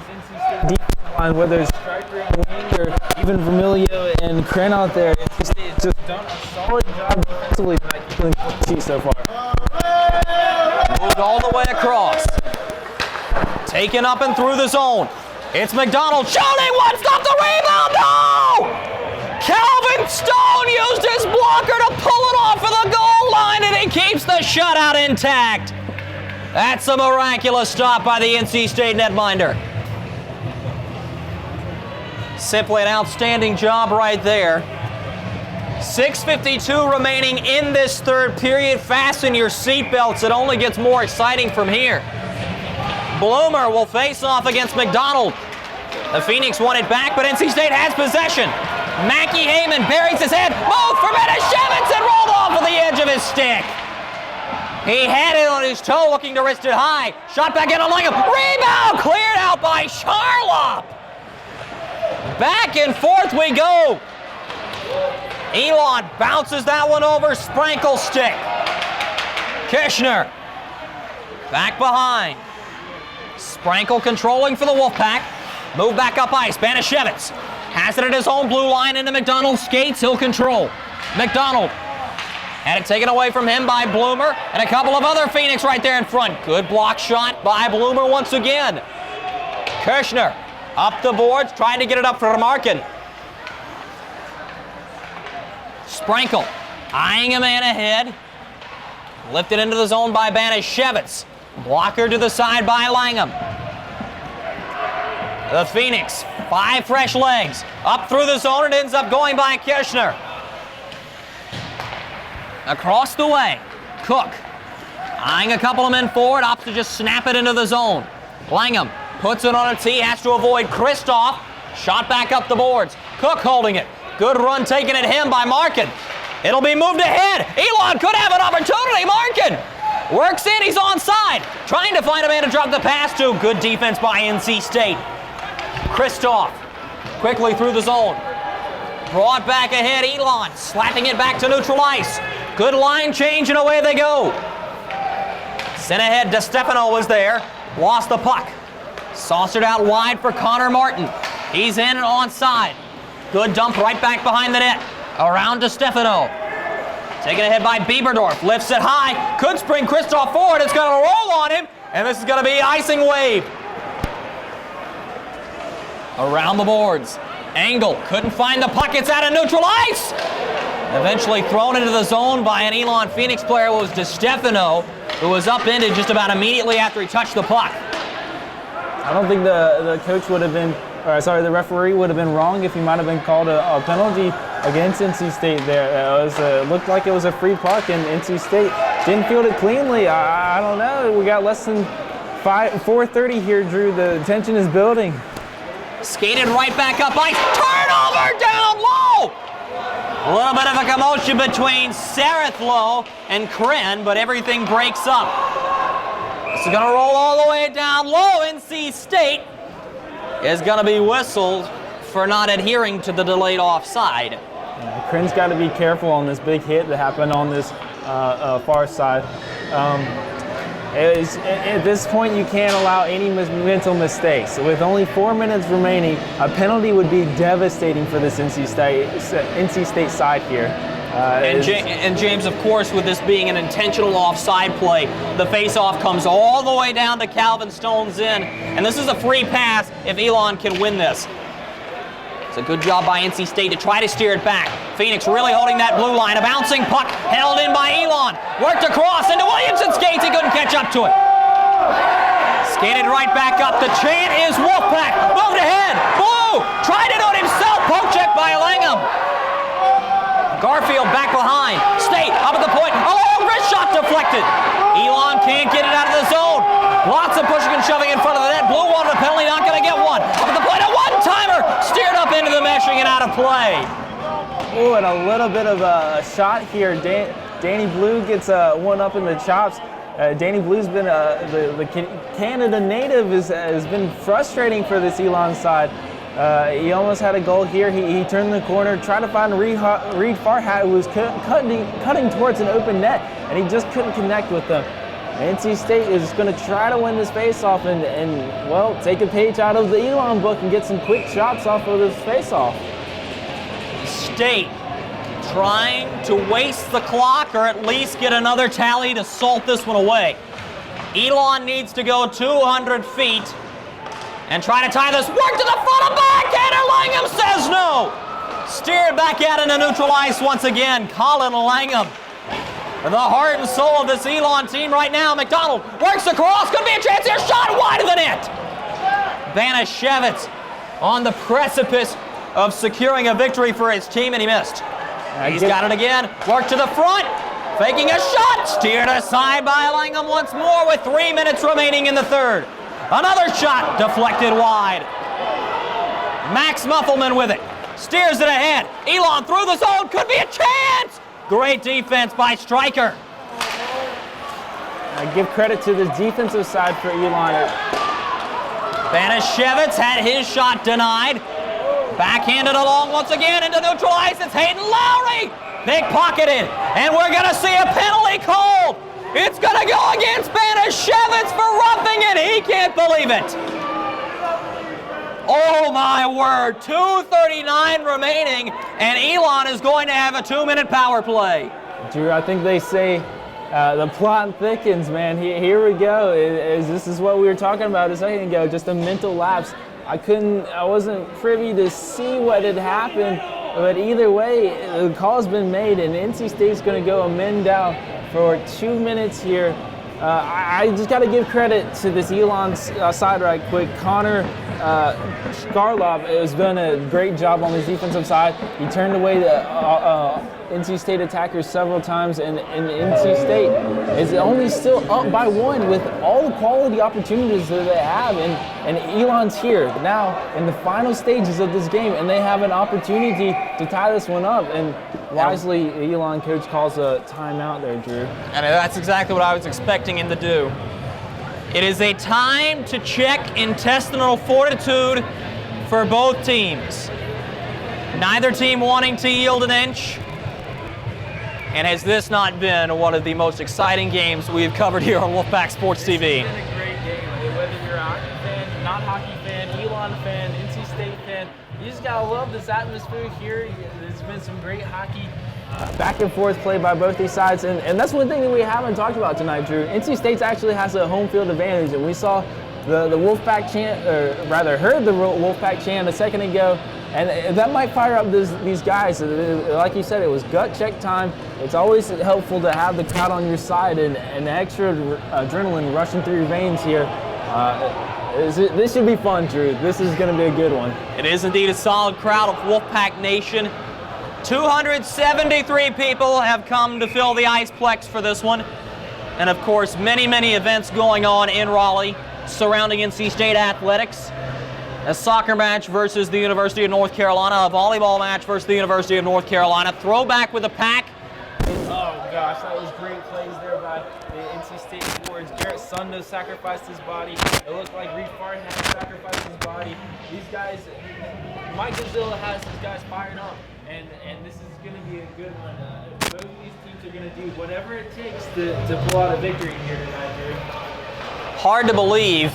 NC State defensive line, whether it's Stryker and Wing or even Vermilio and Kren out there. NC State has just done a solid job defensively tonight, keeping the sheet so far. Moved all the way across. Taken up and through the zone. It's McDonald shooting one. Stop the rebound. No! Calvin Stone used his blocker to pull it off of the goal line, and he keeps the shutout intact. That's a miraculous stop by the NC State netminder. Simply an outstanding job right there. 6:52 remaining in this third period. Fasten your seatbelts. It only gets more exciting from here. Bloomer will face off against McDonald. The Phoenix won it back, but NC State has possession. Mackie Heyman buries his head. Move for Benishevitz and rolled off of the edge of his stick. He had it on his toe, looking to wrist it high. Shot back in on Langham. Rebound cleared out by Charlop. Back and forth we go. Elon bounces that one over Sprankle's stick. Kishner back behind. Sprankle controlling for the Wolfpack. Move back up ice. Banishevitz has it at his own blue line into McDonald. Skates, he'll control. McDonald had it taken away from him by Bloomer and a couple of other Phoenix right there in front. Good block shot by Bloomer once again. Kirshner up the boards, trying to get it up for Markin. Sprankle eyeing a man ahead. Lifted into the zone by Banishevitz. Blocker to the side by Langham. The Phoenix, 5 fresh legs. Up through the zone, it ends up going by Kirshner. Across the way, Cook eyeing a couple of men forward, opts to just snap it into the zone. Langham puts it on a tee, has to avoid Kristoff. Shot back up the boards. Cook holding it. Good run taken at him by Markin. It'll be moved ahead. Elon could have an opportunity. Markin works in, he's onside. Trying to find a man to drop the pass to. Good defense by NC State. Kristoff quickly through the zone. Brought back ahead, Elon slapping it back to neutral ice. Good line change and away they go. Sent ahead, DeStefano was there. Lost the puck. Saucered out wide for Connor Martin. He's in and onside. Good dump right back behind the net. Around DeStefano. Taken ahead by Bieberdorf. Lifts it high. Could spring Kristoff forward. It's going to roll on him. And this is going to be icing wave. Around the boards. Angle couldn't find the puck. It's out of neutral ice. Eventually thrown into the zone by an Elon Phoenix player. It was DeStefano, who was upended just about immediately after he touched the puck. I don't think the coach would have been, the referee would have been wrong if he might have been called a penalty against NC State there. It looked like it was a free puck, and NC State didn't field it cleanly. I don't know. We got less than 4:30 here, Drew. The tension is building. Skated right back up ice. Turnover down low. A little bit of a commotion between Sarethlow and Kren, but everything breaks up. This is going to roll all the way down low. NC State is going to be whistled for not adhering to the delayed offside. Yeah, Kren's got to be careful on this big hit that happened on this far side. At this point, you can't allow any mental mistakes. With only 4 minutes remaining, a penalty would be devastating for this NC State side here. And James, of course, with this being an intentional offside play, the face-off comes all the way down to Calvin Stone's in, and this is a free pass if Elon can win this. It's a good job by NC State to try to steer it back. Phoenix really holding that blue line. A bouncing puck held in by Elon. Worked across into Williamson's skates. He couldn't catch up to it. Skated right back up. The chant is Wolfpack. Moved ahead. Blue tried it on himself. Poke check by Langham. Garfield back behind. State up at the point. Oh, wrist shot deflected. Elon can't get it out of the zone. Lots of pushing and shoving in front of the net. Blue wanted a penalty, not going to get one. Up at the point, a one-timer steered up into the meshing and out of play. Oh, and a little bit of a shot here. Danny Blue gets one up in the chops. Danny Blue's been the Canada native has been frustrating for this Elon side. He almost had a goal here. He turned the corner, tried to find Reed Farhat, who was cutting towards an open net, and he just couldn't connect with them. NC State is going to try to win this face-off and, well, take a page out of the Elon book and get some quick shots off of this face-off. State trying to waste the clock or at least get another tally to salt this one away. Elon needs to go 200 feet and try to tie this. Work to the front of backhander. Langham says no. Steered back out into neutral ice once again. Colin Langham, the heart and soul of this Elon team right now. McDonald works across. Could be a chance here. Shot wide of the net. Banishevitz on the precipice of securing a victory for his team, and he missed. He's got it again. Work to the front. Faking a shot. Steered aside by Langham once more with 3 minutes remaining in the third. Another shot deflected wide. Max Muffelman with it. Steers it ahead. Elon through the zone. Could be a chance. Great defense by Stryker. I give credit to the defensive side for Elon. Banashevitz had his shot denied. Backhanded along once again into neutral ice. It's Hayden Lowry. Pickpocketed. And we're going to see a penalty called. It's going to go against Banashevitz for roughing it. He can't believe it. Oh my word. 2:39 remaining. And Elon is going to have a 2-minute power play. Drew, I think they say the plot thickens, man. Here we go. This is what we were talking about a second ago, just a mental lapse. I wasn't privy to see what had happened, but either way, the call's been made, and NC State's going to go amend down for 2 minutes here. I just got to give credit to this Elon side right quick. Connor Skarlov has done a great job on his defensive side. He turned away the NC State attackers several times, and NC State is only still up by 1 with all the quality opportunities that they have. And Elon's here now in the final stages of this game, and they have an opportunity to tie this one up. And wisely, Elon coach calls a timeout there, Drew. And that's exactly what I was expecting him to do. It is a time to check intestinal fortitude for both teams. Neither team wanting to yield an inch. And has this not been one of the most exciting games we've covered here on Wolfpack Sports TV? It's been a great game. Whether you're a hockey fan, not hockey fan, Elon fan, NC State fan, you just gotta love this atmosphere here. There's been some great hockey back and forth play by both these sides, and that's one thing that we haven't talked about tonight, Drew. NC State actually has a home field advantage, and we saw the Wolfpack chant, or rather heard the Wolfpack chant a second ago, and that might fire up these guys. Like you said, it was gut check time. It's always helpful to have the crowd on your side and extra adrenaline rushing through your veins here. This should be fun, Drew. This is going to be a good one. It is indeed a solid crowd of Wolfpack Nation. 273 people have come to fill the Iceplex for this one. And of course, many, many events going on in Raleigh surrounding NC State athletics. A soccer match versus the University of North Carolina, a volleyball match versus the University of North Carolina. Throwback with a pack. Oh gosh, that was great plays there by the NC State forwards. Garrett Sundo sacrificed his body. It looked like Reed Farr had sacrificed his body. These guys, Mike Godzilla has his guys fired up. And this is going to be a good one. Both of these teams are going to do whatever it takes to pull out a victory here tonight, Drew. Hard to believe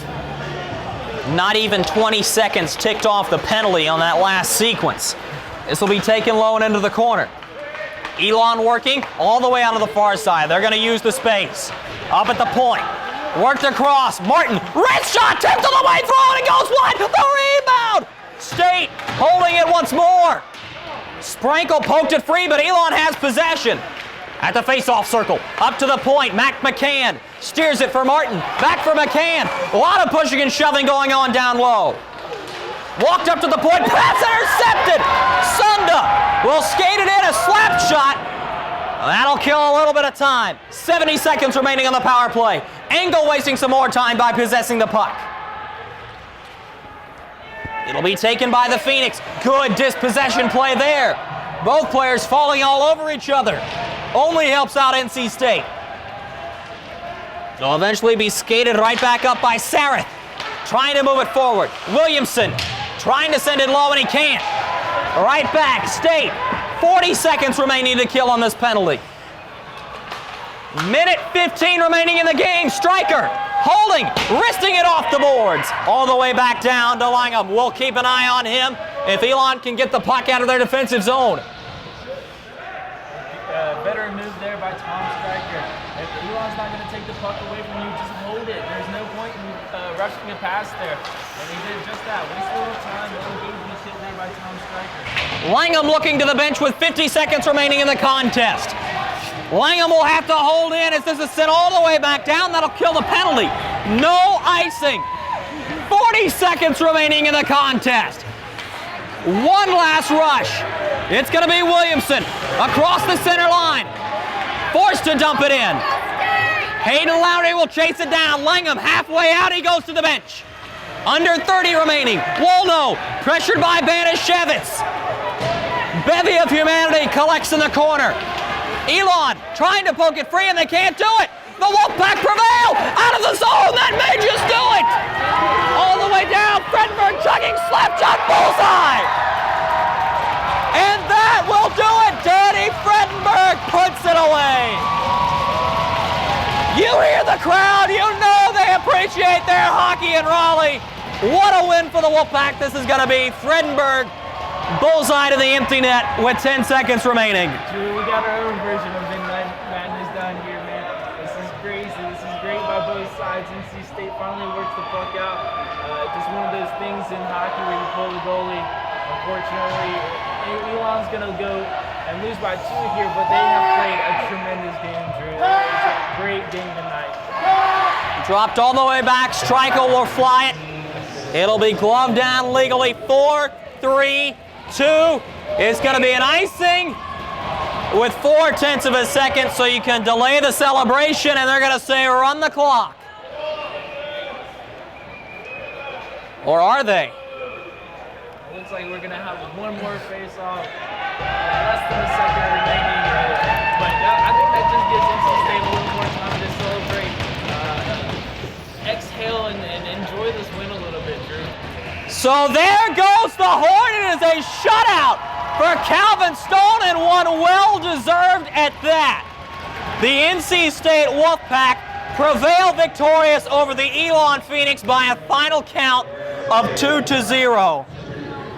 not even 20 seconds ticked off the penalty on that last sequence. This will be taken low and into the corner. Elon working all the way out of the far side. They're going to use the space. Up at the point. Worked across. Martin, wrist shot, tipped on the way through, and it goes wide. The rebound! State holding it once more. Sprankle poked it free, but Elon has possession. At the face-off circle, up to the point, Mac McCann steers it for Martin. Back for McCann. A lot of pushing and shoving going on down low. Walked up to the point, pass intercepted. Sunda will skate it in, a slap shot. That'll kill a little bit of time. 70 seconds remaining on the power play. Engel wasting some more time by possessing the puck. It'll be taken by the Phoenix. Good dispossession play there. Both players falling all over each other. Only helps out NC State. It'll eventually be skated right back up by Sareth. Trying to move it forward. Williamson trying to send it low, and he can't. Right back, State. 40 seconds remaining to kill on this penalty. Minute 15 remaining in the game. Stryker holding, wristing it off the boards. All the way back down to Langham. We'll keep an eye on him if Elon can get the puck out of their defensive zone. Better move there by Tom Stryker. If Elon's not going to take the puck away from you, just hold it. There's no point in rushing a pass there. And he did just that. Waste a little time. Engagement hit there by Tom Stryker. Langham looking to the bench with 50 seconds remaining in the contest. Langham will have to hold in as this is sent all the way back down. That'll kill the penalty. No icing. 40 seconds remaining in the contest. One last rush. It's going to be Williamson across the center line. Forced to dump it in. Hayden Lowry will chase it down. Langham halfway out. He goes to the bench. Under 30 remaining. Wolno pressured by Banishevitz. Bevy of humanity collects in the corner. Elon trying to poke it free, and they can't do it. The Wolfpack prevail out of the zone. That may just do it. All the way down. Fredenberg chugging, slap shot, bullseye. And that will do it. Danny Fredenberg puts it away. You hear the crowd. You know they appreciate their hockey in Raleigh. What a win for the Wolfpack this is going to be. Fredenberg, bullseye to the empty net with 10 seconds remaining. Drew, we got our own version of Midnight Madness down here, man. This is crazy. This is great by both sides. NC State finally works the puck out. Just one of those things in hockey where you pull the goalie. Unfortunately, Elon's going to go and lose by 2 here, but they have played a tremendous game, Drew. It's a great game tonight. Dropped all the way back. Stryker will fly it. It'll be gloved down legally. 4, 3, 2. It's going to be an icing with 0.4 of a second, so you can delay the celebration, and they're going to say run the clock. Or are they? It looks like we're going to have one more face-off. Less than a second remaining. But I think that just gives NC State a little more time to celebrate. Exhale and enjoy this win a little bit, Drew. So there goes the horn. It is a shutout for Calvin Stone, and one well-deserved at that. The NC State Wolfpack prevail victorious over the Elon Phoenix by a final count of 2-0.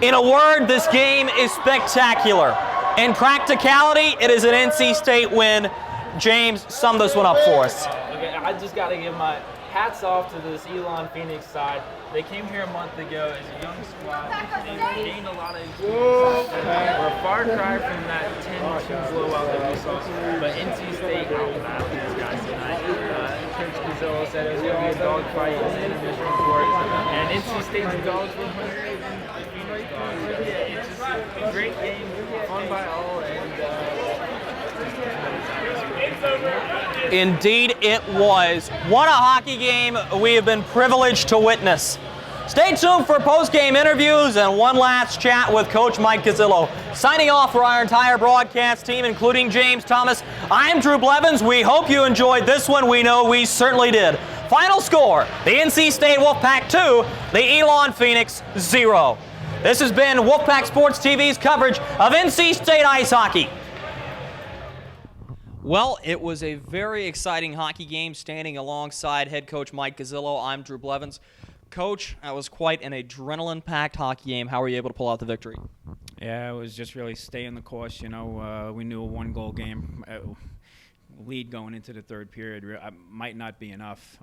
In a word, this game is spectacular. In practicality, it is an NC State win. James, sum this one up for us. Okay, I just got to give my hats off to this Elon Phoenix side. They came here a month ago as a young squad. They gained a lot of experience. We're a far cry from that 10-2 blowout that we saw. But NC State outbattled these guys tonight. Coach Gazzola said it was going to be a dogfight in the intermission report. And NC State's dogs were hungrier than the Phoenix dogs. It's just a great game, fun by all, and Indeed it was. What a hockey game we have been privileged to witness. Stay tuned for post-game interviews and one last chat with Coach Mike Gazzillo. Signing off for our entire broadcast team, including James Thomas, I'm Drew Blevins. We hope you enjoyed this one. We know we certainly did. Final score, the NC State Wolfpack 2, the Elon Phoenix 0. This has been Wolfpack Sports TV's coverage of NC State ice hockey. Well, it was a very exciting hockey game standing alongside head coach Mike Gazzillo. I'm Drew Blevins. Coach, that was quite an adrenaline-packed hockey game. How were you able to pull out the victory? Yeah, it was just really staying the course. You know, we knew a one-goal game lead going into the third period might not be enough.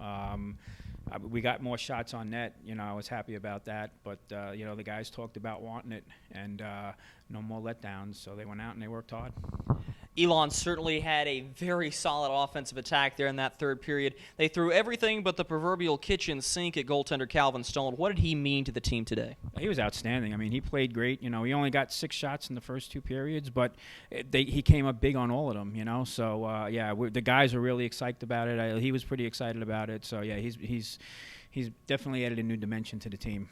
We got more shots on net. You know, I was happy about that. But, you know, the guys talked about wanting it and no more letdowns. So they went out and they worked hard. Elon certainly had a very solid offensive attack there in that third period. They threw everything but the proverbial kitchen sink at goaltender Calvin Stone. What did he mean to the team today? He was outstanding. I mean, he played great. You know, he only got 6 shots in the first 2 periods, but he came up big on all of them, you know. So, yeah, the guys were really excited about it. He was pretty excited about it. So, yeah, he's definitely added a new dimension to the team.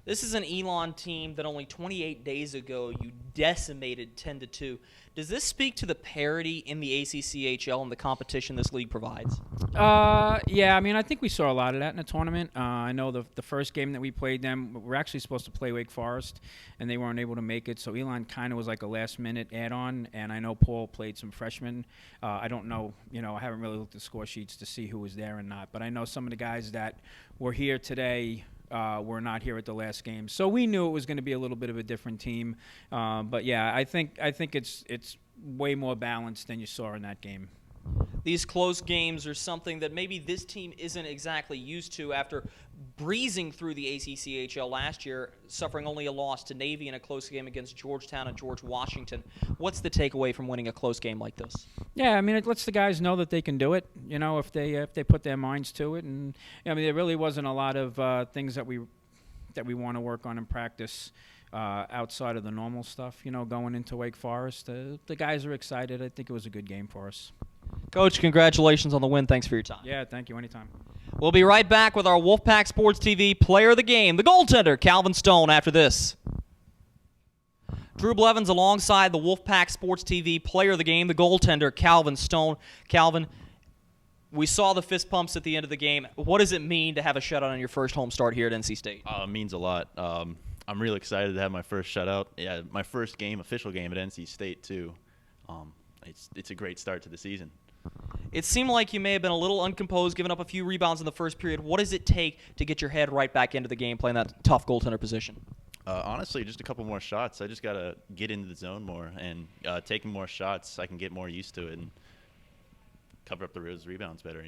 This is an Elon team that only 28 days ago you decimated 10-2. Does this speak to the parity in the ACCHL and the competition this league provides? Yeah, I mean, I think we saw a lot of that in the tournament. I know the first game that we played them, we're actually supposed to play Wake Forest, and they weren't able to make it. So Elon kind of was like a last-minute add-on, and I know Paul played some freshmen. I don't know, you know, I haven't really looked at the score sheets to see who was there and not, but I know some of the guys that were here today were not here at the last game. So we knew it was going to be a little bit of a different team. But yeah, I think it's way more balanced than you saw in that game. These close games are something that maybe this team isn't exactly used to after breezing through the ACCHL last year, suffering only a loss to Navy in a close game against Georgetown and George Washington. What's the takeaway from winning a close game like this? Yeah, I mean, it lets the guys know that they can do it, you know, if they put their minds to it. And I mean, there really wasn't a lot of things that we want to work on in practice. outside of the normal stuff, going into Wake Forest. The guys are excited. I think it was a good game for us. Coach, congratulations on the win. Thanks for your time. Yeah, thank you. Anytime. We'll be right back with our Wolfpack Sports TV player of the game, the goaltender, Calvin Stone, after this. Drew Blevins alongside the Wolfpack Sports TV player of the game, the goaltender, Calvin Stone. Calvin, we saw the fist pumps at the end of the game. What does it mean to have a shutout on your first home start here at NC State? It means a lot. I'm really excited to have my first shutout. Yeah, my first game, official game at NC State, too. It's a great start to the season. It seemed like you may have been a little uncomposed, giving up a few rebounds in the first period. What does it take to get your head right back into the game, playing that tough goaltender position? Honestly, just a couple more shots. I just got to get into the zone more, and taking more shots, I can get more used to it and cover up those rebounds better,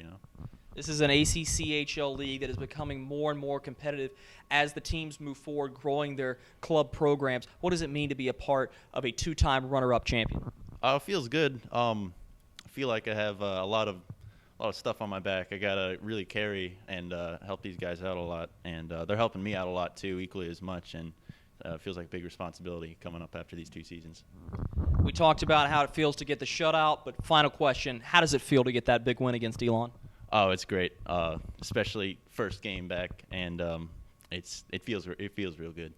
This is an ACCHL league that is becoming more and more competitive as the teams move forward, growing their club programs. What does it mean to be a part of a two-time runner-up champion? It feels good. I feel like I have a lot of stuff on my back. I gotta really carry and help these guys out a lot, and they're helping me out a lot too, equally as much. And it feels like a big responsibility coming up after these 2 seasons. We talked about how it feels to get the shutout, but final question: how does it feel to get that big win against Elon? Oh, it's great, especially first game back, and it feels real good.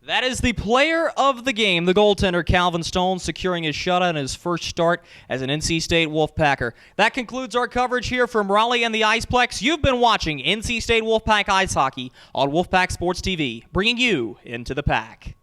That is the player of the game, the goaltender, Calvin Stone, securing his shutout in his first start as an NC State Wolfpacker. That concludes our coverage here from Raleigh and the Iceplex. You've been watching NC State Wolfpack Ice Hockey on Wolfpack Sports TV, bringing you into the pack.